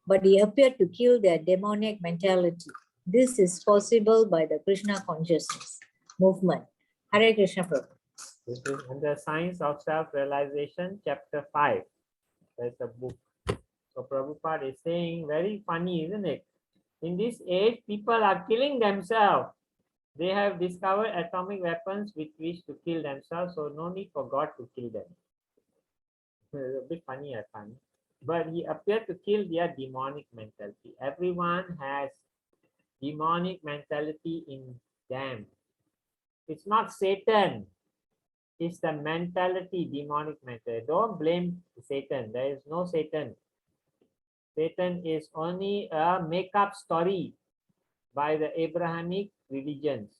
But he appeared to kill their demonic mentality. This is possible by the Krishna consciousness movement. Hare Krishna Prabhu.
This is in the Science of Self-Realization, chapter 5. There's a book. So Prabhupada is saying, very funny, isn't it? In this age, people are killing themselves. They have discovered atomic weapons with which to kill themselves, so no need for God to kill them. It's a bit funny, I find. But he appeared to kill their demonic mentality. Everyone has demonic mentality in them. It's not Satan. It's the mentality, demonic mentality. Don't blame Satan. There is no Satan. Satan is only a make-up story by the Abrahamic religions.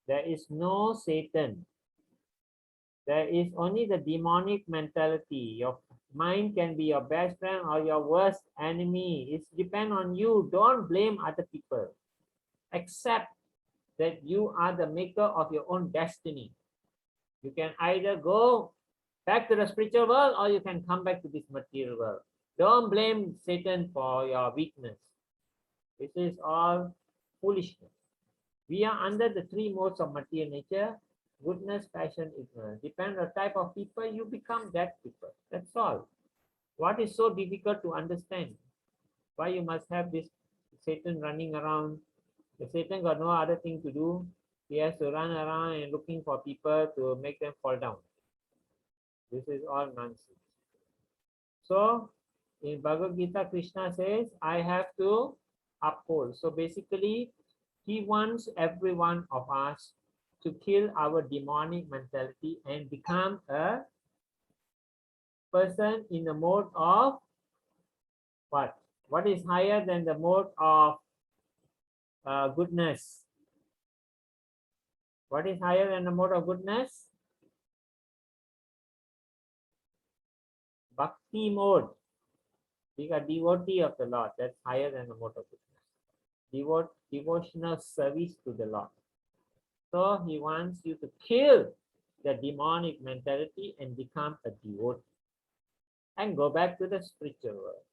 There is no Satan. There is only the demonic mentality. Your mind can be your best friend or your worst enemy. It depends on you. Don't blame other people. Accept that you are the maker of your own destiny. You can either go back to the spiritual world or you can come back to this material world. Don't blame Satan for your weakness. This is all foolishness. We are under the three modes of material nature: goodness, passion, ignorance. Depending on the type of people, you become that people. That's all. What is so difficult to understand? Why you must have this Satan running around? The Satan got no other thing to do. He has to run around and looking for people to make them fall down. This is all nonsense. So in Bhagavad Gita, Krishna says, I have to uphold. So basically, he wants every one of us to kill our demonic mentality and become a person in the mode of what? What is higher than the mode of goodness? What is higher than the mode of goodness? Bhakti mode. We are devotee of the Lord. That's higher than the mode of goodness. Devotional service to the Lord. So he wants you to kill the demonic mentality and become a devotee and go back to the spiritual world.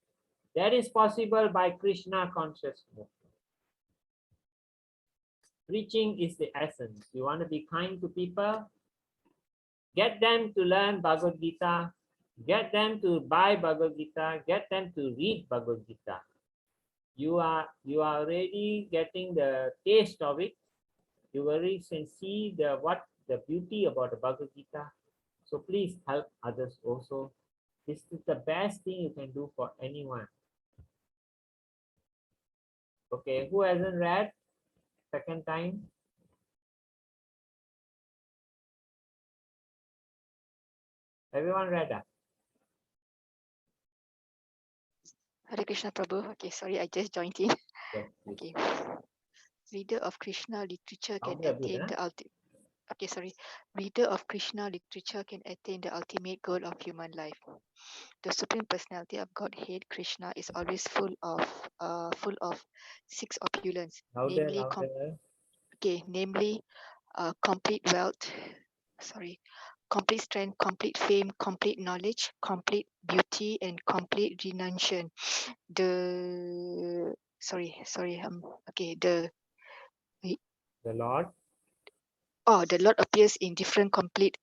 That is possible by Krishna consciousness. Preaching is the essence. You want to be kind to people? Get them to learn Bhagavad Gita. Get them to buy Bhagavad Gita. Get them to read Bhagavad Gita. You are already getting the taste of it. You already can see the beauty about the Bhagavad Gita. So please help others also. This is the best thing you can do for anyone. Okay, who hasn't read second time? Everyone read that?
Hare Krishna Prabhu. Okay, sorry, I just joined in.
Yes,
Okay. Reader of Krishna literature can
Sound a bit,
attain the ultimate. Okay, sorry. Reader of Krishna literature can attain the ultimate goal of human life. The Supreme Personality of Godhead, Krishna, is always full of six opulence,
louder,
namely,
louder.
namely, complete wealth. Sorry. Complete strength, complete fame, complete knowledge, complete beauty, and complete renunciation. The Lord the Lord appears in different complete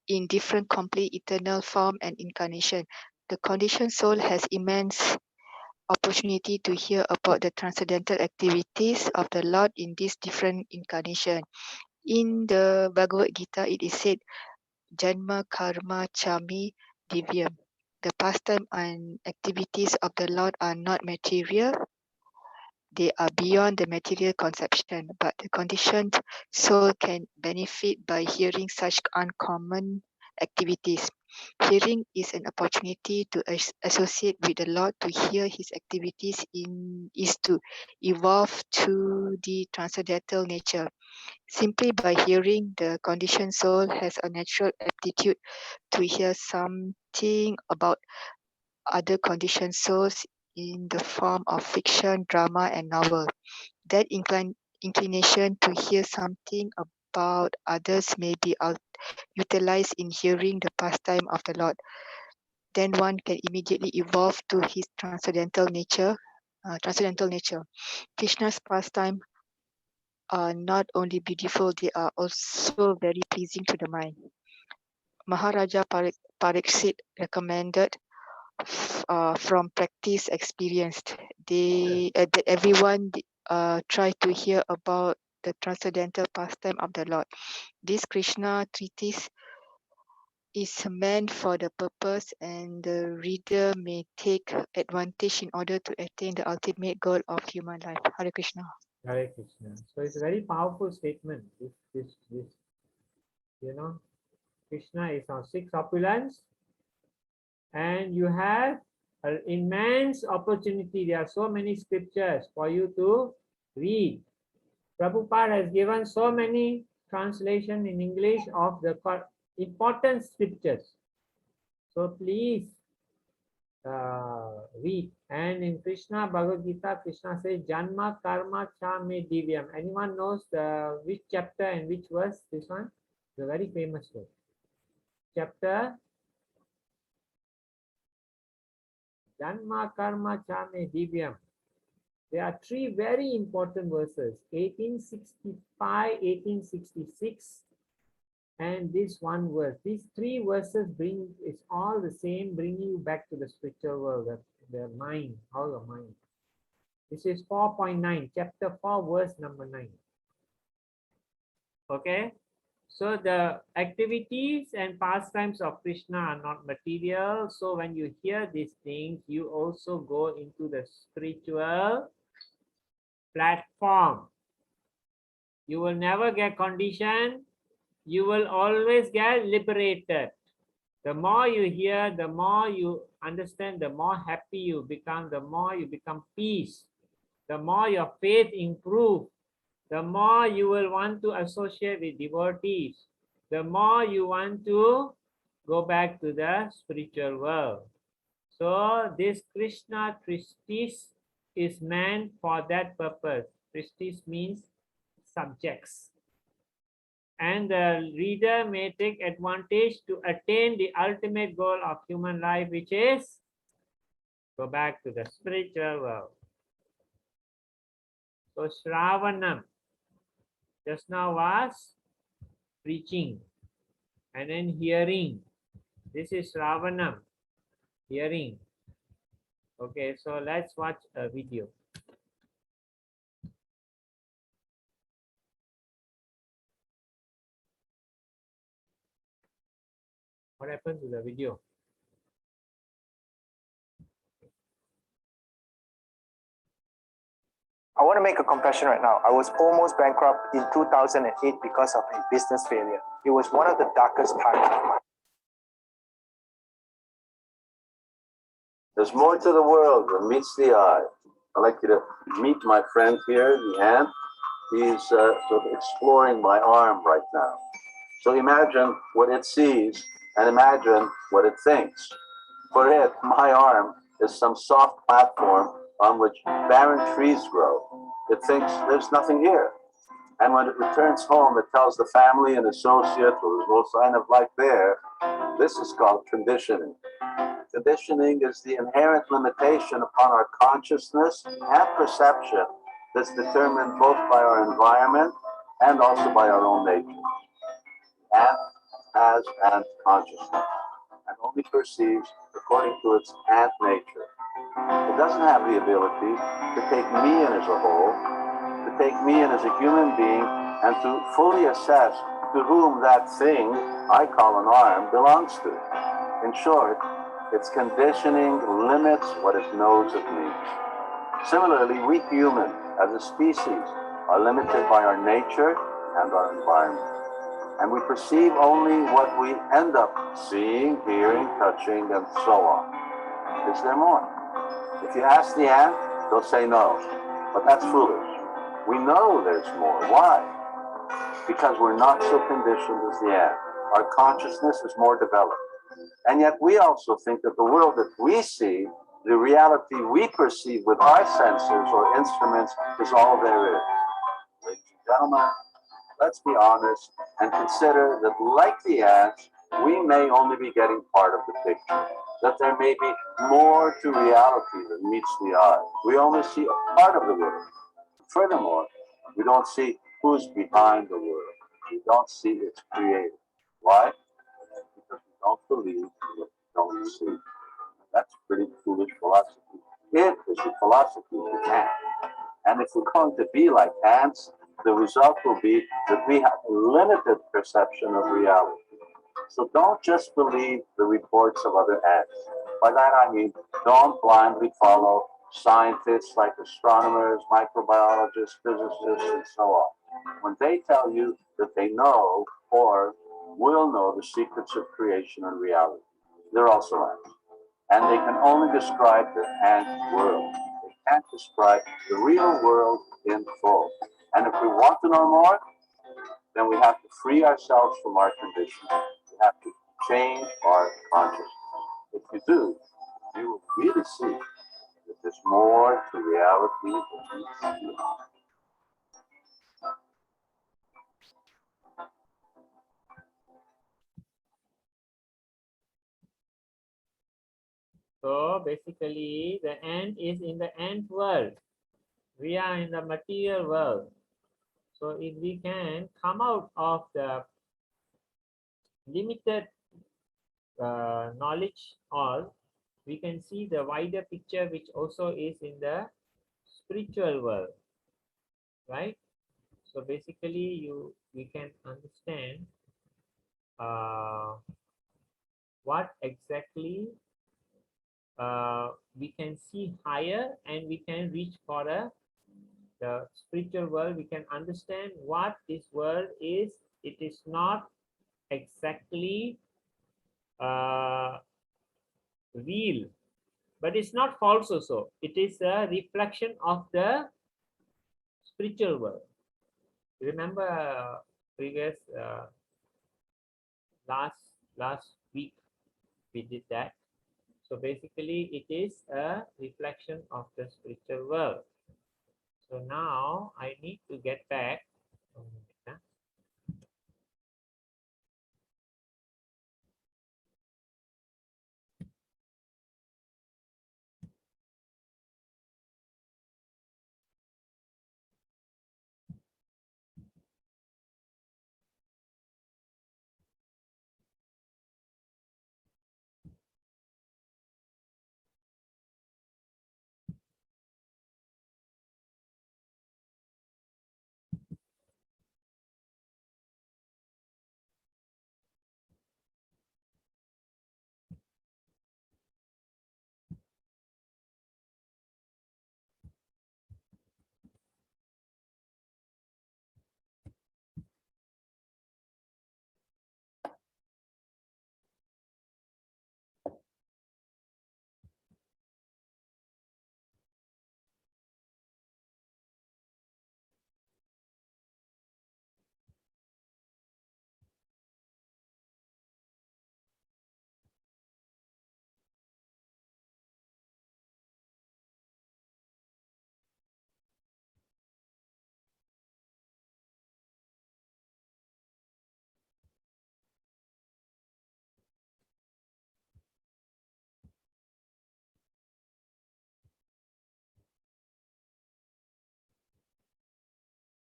eternal form and incarnation. The conditioned soul has immense opportunity to hear about the transcendental activities of the Lord in these different incarnation. In the Bhagavad Gita, it is said, Janma Karma Chami Divyam. The pastime and activities of the Lord are not material. They are beyond the material conception, but the conditioned soul can benefit by hearing such uncommon activities. Hearing is an opportunity to associate with the Lord. To hear his activities is to evolve to the transcendental nature. Simply by hearing, the conditioned soul has a natural aptitude to hear something about other conditioned souls in the form of fiction, drama, and novel. That inclination to hear something about others may be utilized in hearing the pastime of the Lord. Then one can immediately evolve to his transcendental nature. Krishna's pastime are not only beautiful; they are also very pleasing to the mind. Maharaja Pariksit recommended from practice experienced that everyone try to hear about the transcendental pastime of the Lord. This Krishna treatise is meant for the purpose, and the reader may take advantage in order to attain the ultimate goal of human life. Hare Krishna.
Hare Krishna. So it's a very powerful statement. This Krishna is on six opulence, and you have an immense opportunity. There are so many scriptures for you to read. Prabhupada has given so many translation in English of the important scriptures. So please read. And in Krishna Bhagavad Gita, Krishna says, Janma Karma Cha Me Divyam. Anyone knows which chapter and which verse? This one? It's a very famous verse. Chapter Janma Karma Cha Me Divyam. There are three very important verses, 1865, 1866, and this one verse. These three verses is all the same, bringing you back to the spiritual world, the mind, how your mind. This is 4.9, chapter 4, verse number 9. Okay, so the activities and pastimes of Krishna are not material. So when you hear these things, you also go into the spiritual platform. You will never get conditioned. You will always get liberated. The more you hear, the more you understand, the more happy you become, the more you become peace, the more your faith improves, the more you will want to associate with devotees, the more you want to go back to the spiritual world. So this Krishna treatise is meant for that purpose. Treatise means subjects. And the reader may take advantage to attain the ultimate goal of human life, which is go back to the spiritual world. So Shravanam just now was preaching, and then hearing. This is Shravanam, hearing. Okay, so let's watch a video. What happened to the video?
I want to make a confession right now. I was almost bankrupt in 2008 because of a business failure. It was one of the darkest times of my life.
There's more to the world than meets the eye. I'd like you to meet my friend here, Leanne. He's sort of exploring my arm right now. So imagine what it sees and imagine what it thinks. For it, my arm is some soft platform on which barren trees grow. It thinks there's nothing here. And when it returns home, it tells the family and associates, well, there's no sign of life there. This is called conditioning. Conditioning is the inherent limitation upon our consciousness and perception that's determined both by our environment and also by our own nature. Ant has ant consciousness and only perceives according to its ant nature. It doesn't have the ability to take me in as a whole, to take me in as a human being, and to fully assess to whom that thing I call an arm belongs to. In short, its conditioning limits what it knows it means. Similarly, we humans, as a species, are limited by our nature and our environment. And we perceive only what we end up seeing, hearing, touching, and so on. Is there more? If you ask the ant, they'll say no. But that's foolish. We know there's more. Why? Because we're not so conditioned as the ant. Our consciousness is more developed. And yet we also think that the world that we see, the reality we perceive with our senses or instruments, is all there is. Ladies and gentlemen, let's be honest and consider that, like the ants, we may only be getting part of the picture, that there may be more to reality than meets the eye. We only see a part of the world. Furthermore, we don't see who's behind the world. We don't see its creator. Why? Because we don't believe what we don't see. That's pretty foolish philosophy. It is the philosophy of the ant. And if we're going to be like ants, the result will be that we have a limited perception of reality. So don't just believe the reports of other ants. By that I mean, don't blindly follow scientists like astronomers, microbiologists, physicists, and so on. When they tell you that they know or will know the secrets of creation and reality, they're also ants. And they can only describe the ant world. They can't describe the real world in full. And if we want to know more, then we have to free ourselves from our conditions. We have to change our consciousness. If you do, you will really see that there's more to reality than meets the eye.
So basically, the ant is in the ant world. We are in the material world. So if we can come out of the limited knowledge, or we can see the wider picture, which also is in the spiritual world, right? So basically, we can understand what exactly we can see higher, and we can reach for the spiritual world. We can understand what this world is. It is not exactly real, but it's not false also. It is a reflection of the spiritual world. Remember previous last week we did that. So basically it is a reflection of the spiritual world. So now I need to get back.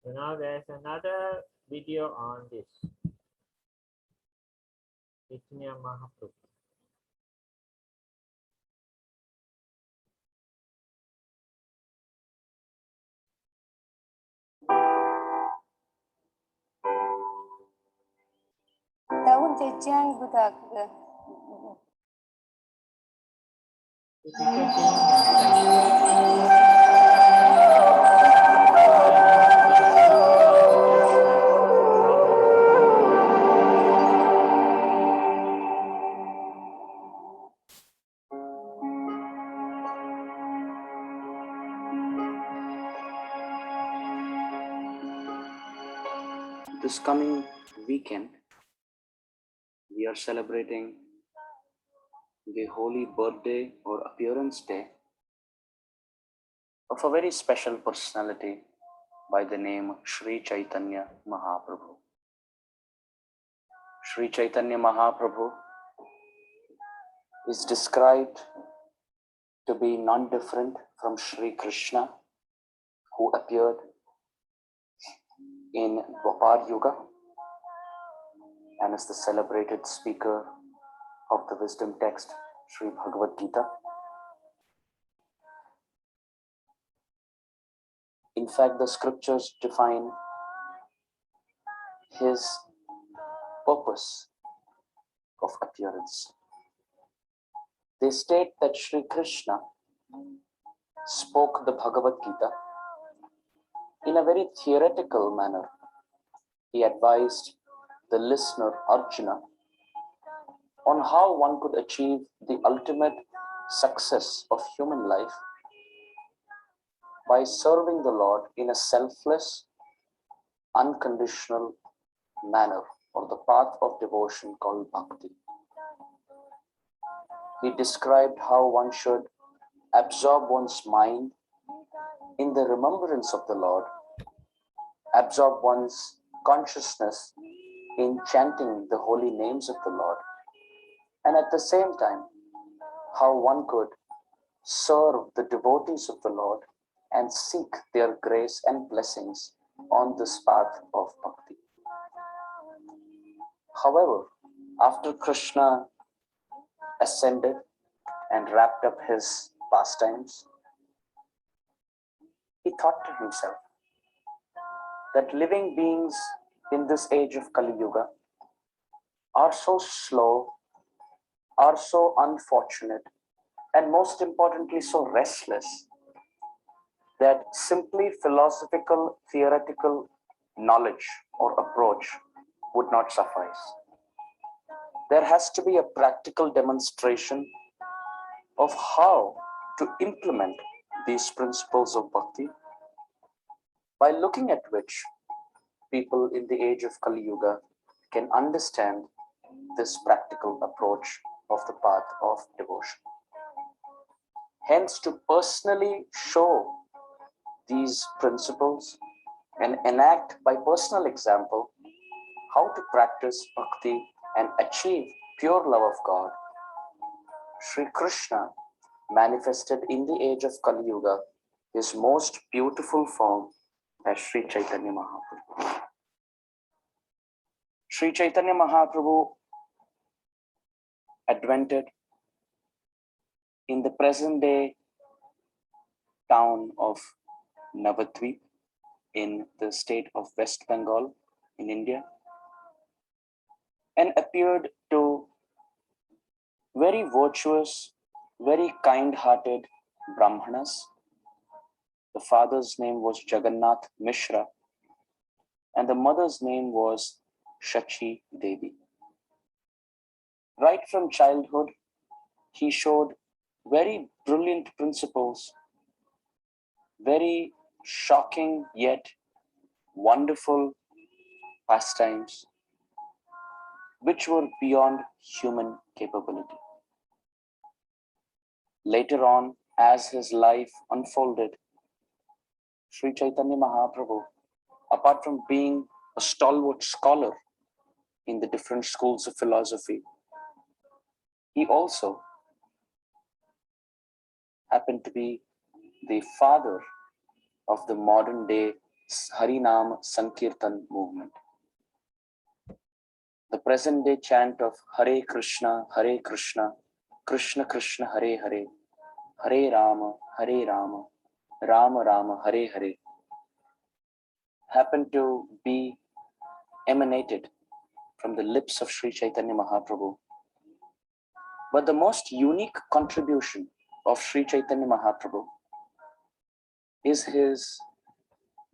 So now there's another video on this. Chaitanya Mahaprabhu.
Daun Jejang Budak.
This coming weekend, we are celebrating the holy birthday or appearance day of a very special personality by the name Sri Chaitanya Mahaprabhu. Sri Chaitanya Mahaprabhu is described to be none different from Sri Krishna, who appeared in Dwapar Yuga and is the celebrated speaker of the wisdom text Sri Bhagavad Gita. In fact, the scriptures define his purpose of appearance. They state that Sri Krishna spoke the Bhagavad Gita in a very theoretical manner. He advised the listener Arjuna on how one could achieve the ultimate success of human life by serving the Lord in a selfless, unconditional manner, or the path of devotion called bhakti. He described how one should absorb one's mind in the remembrance of the Lord, absorb one's consciousness in chanting the holy names of the Lord, and at the same time, how one could serve the devotees of the Lord and seek their grace and blessings on this path of bhakti. However, after Krishna ascended and wrapped up his pastimes, he thought to himself that living beings in this age of Kali Yuga are so slow, are so unfortunate, and most importantly, so restless, that simply philosophical, theoretical knowledge or approach would not suffice. There has to be a practical demonstration of how to implement these principles of bhakti, by looking at which people in the age of Kali Yuga can understand this practical approach of the path of devotion. Hence, to personally show these principles and enact by personal example how to practice bhakti and achieve pure love of God, Sri Krishna manifested in the age of Kali Yuga his most beautiful form as Sri Chaitanya Mahaprabhu. Sri Chaitanya Mahaprabhu advented in the present day town of Navadvip in the state of West Bengal in India, and appeared to very virtuous, very kind-hearted Brahmanas. The father's name was Jagannath Mishra, and the mother's name was Shachi Devi. Right from childhood, he showed very brilliant principles, very shocking yet wonderful pastimes, which were beyond human capability. Later on, as his life unfolded, Sri Chaitanya Mahaprabhu, apart from being a stalwart scholar in the different schools of philosophy, he also happened to be the father of the modern day Harinam Sankirtan movement. The present day chant of Hare Krishna, Krishna Krishna, Hare Hare, Hare Rama, Rama Rama, Hare Hare happened to be emanated from the lips of Sri Chaitanya Mahaprabhu. But the most unique contribution of Sri Chaitanya Mahaprabhu is his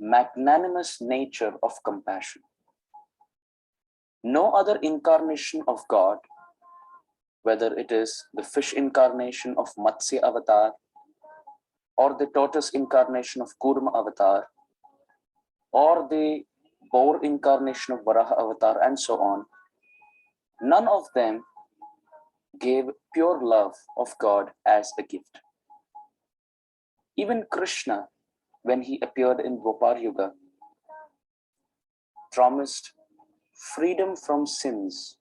magnanimous nature of compassion. No other incarnation of God, whether it is the fish incarnation of Matsya Avatar, or the tortoise incarnation of Kurma Avatar, or the boar incarnation of Varaha Avatar, and so on, none of them gave pure love of God as a gift. Even Krishna, when he appeared in Dwapar Yuga, promised freedom from sins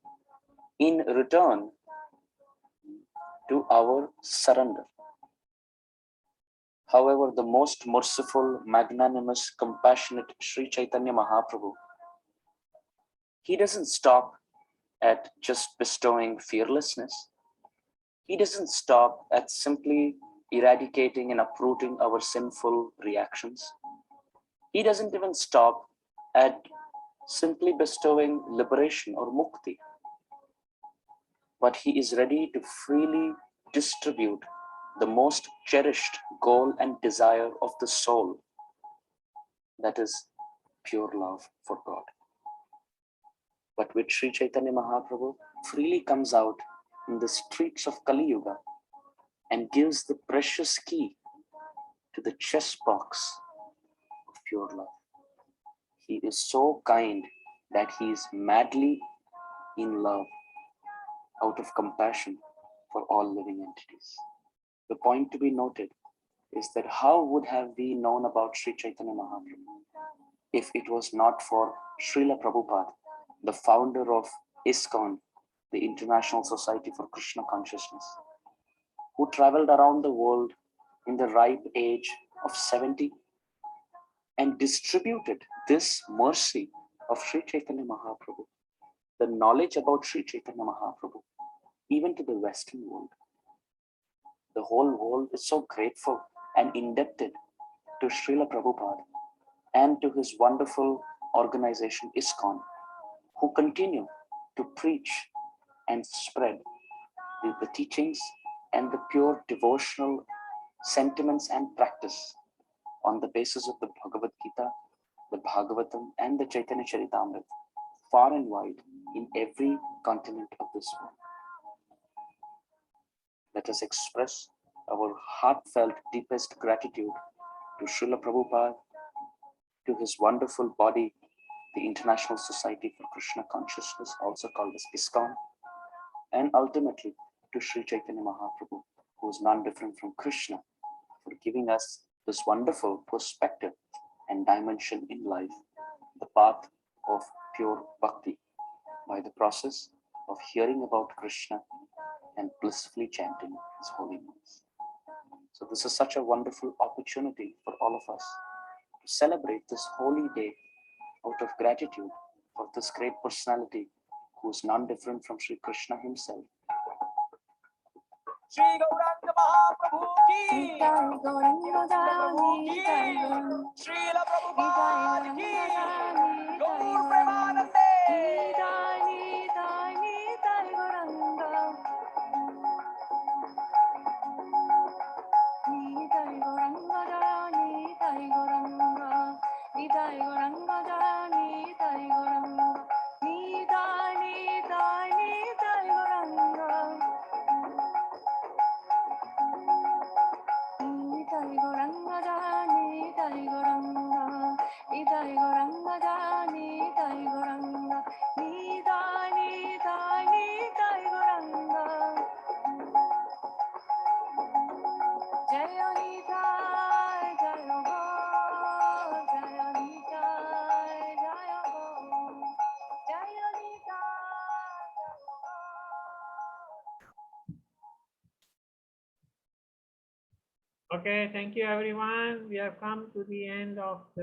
in return to our surrender. However, the most merciful, magnanimous, compassionate Sri Chaitanya Mahaprabhu, he doesn't stop at just bestowing fearlessness. He doesn't stop at simply eradicating and uprooting our sinful reactions. He doesn't even stop at simply bestowing liberation or mukti. But he is ready to freely distribute the most cherished goal and desire of the soul, that is pure love for God. But which Sri Chaitanya Mahaprabhu freely comes out in the streets of Kali Yuga and gives the precious key to the chess box of pure love. He is so kind that he is madly in love out of compassion for all living entities. The point to be noted is that how would have we known about Sri Chaitanya Mahaprabhu if it was not for Srila Prabhupada, the founder of ISKCON, the International Society for Krishna Consciousness, who traveled around the world in the ripe age of 70 and distributed this mercy of Sri Chaitanya Mahaprabhu, the knowledge about Sri Chaitanya Mahaprabhu, even to the Western world. The whole world is so grateful and indebted to Srila Prabhupada and to his wonderful organization ISKCON, who continue to preach and spread the teachings and the pure devotional sentiments and practice on the basis of the Bhagavad Gita, the Bhagavatam, and the Chaitanya Charitamrita, far and wide in every continent of this world. Let us express our heartfelt, deepest gratitude to Srila Prabhupada, to his wonderful body, the International Society for Krishna Consciousness, also called as ISKCON, and ultimately to Sri Chaitanya Mahaprabhu, who is none different from Krishna, for giving us this wonderful perspective and dimension in life, the path of pure bhakti, by the process of hearing about Krishna and blissfully chanting his holy names. So this is such a wonderful opportunity for all of us to celebrate this holy day out of gratitude for this great personality who is none different from Sri Krishna himself.
Shri Gaurachandra Mahaprabhu ki, Srila Prabhupada ki, Gaur Premanande.
Okay, thank you everyone. We have come to the end of the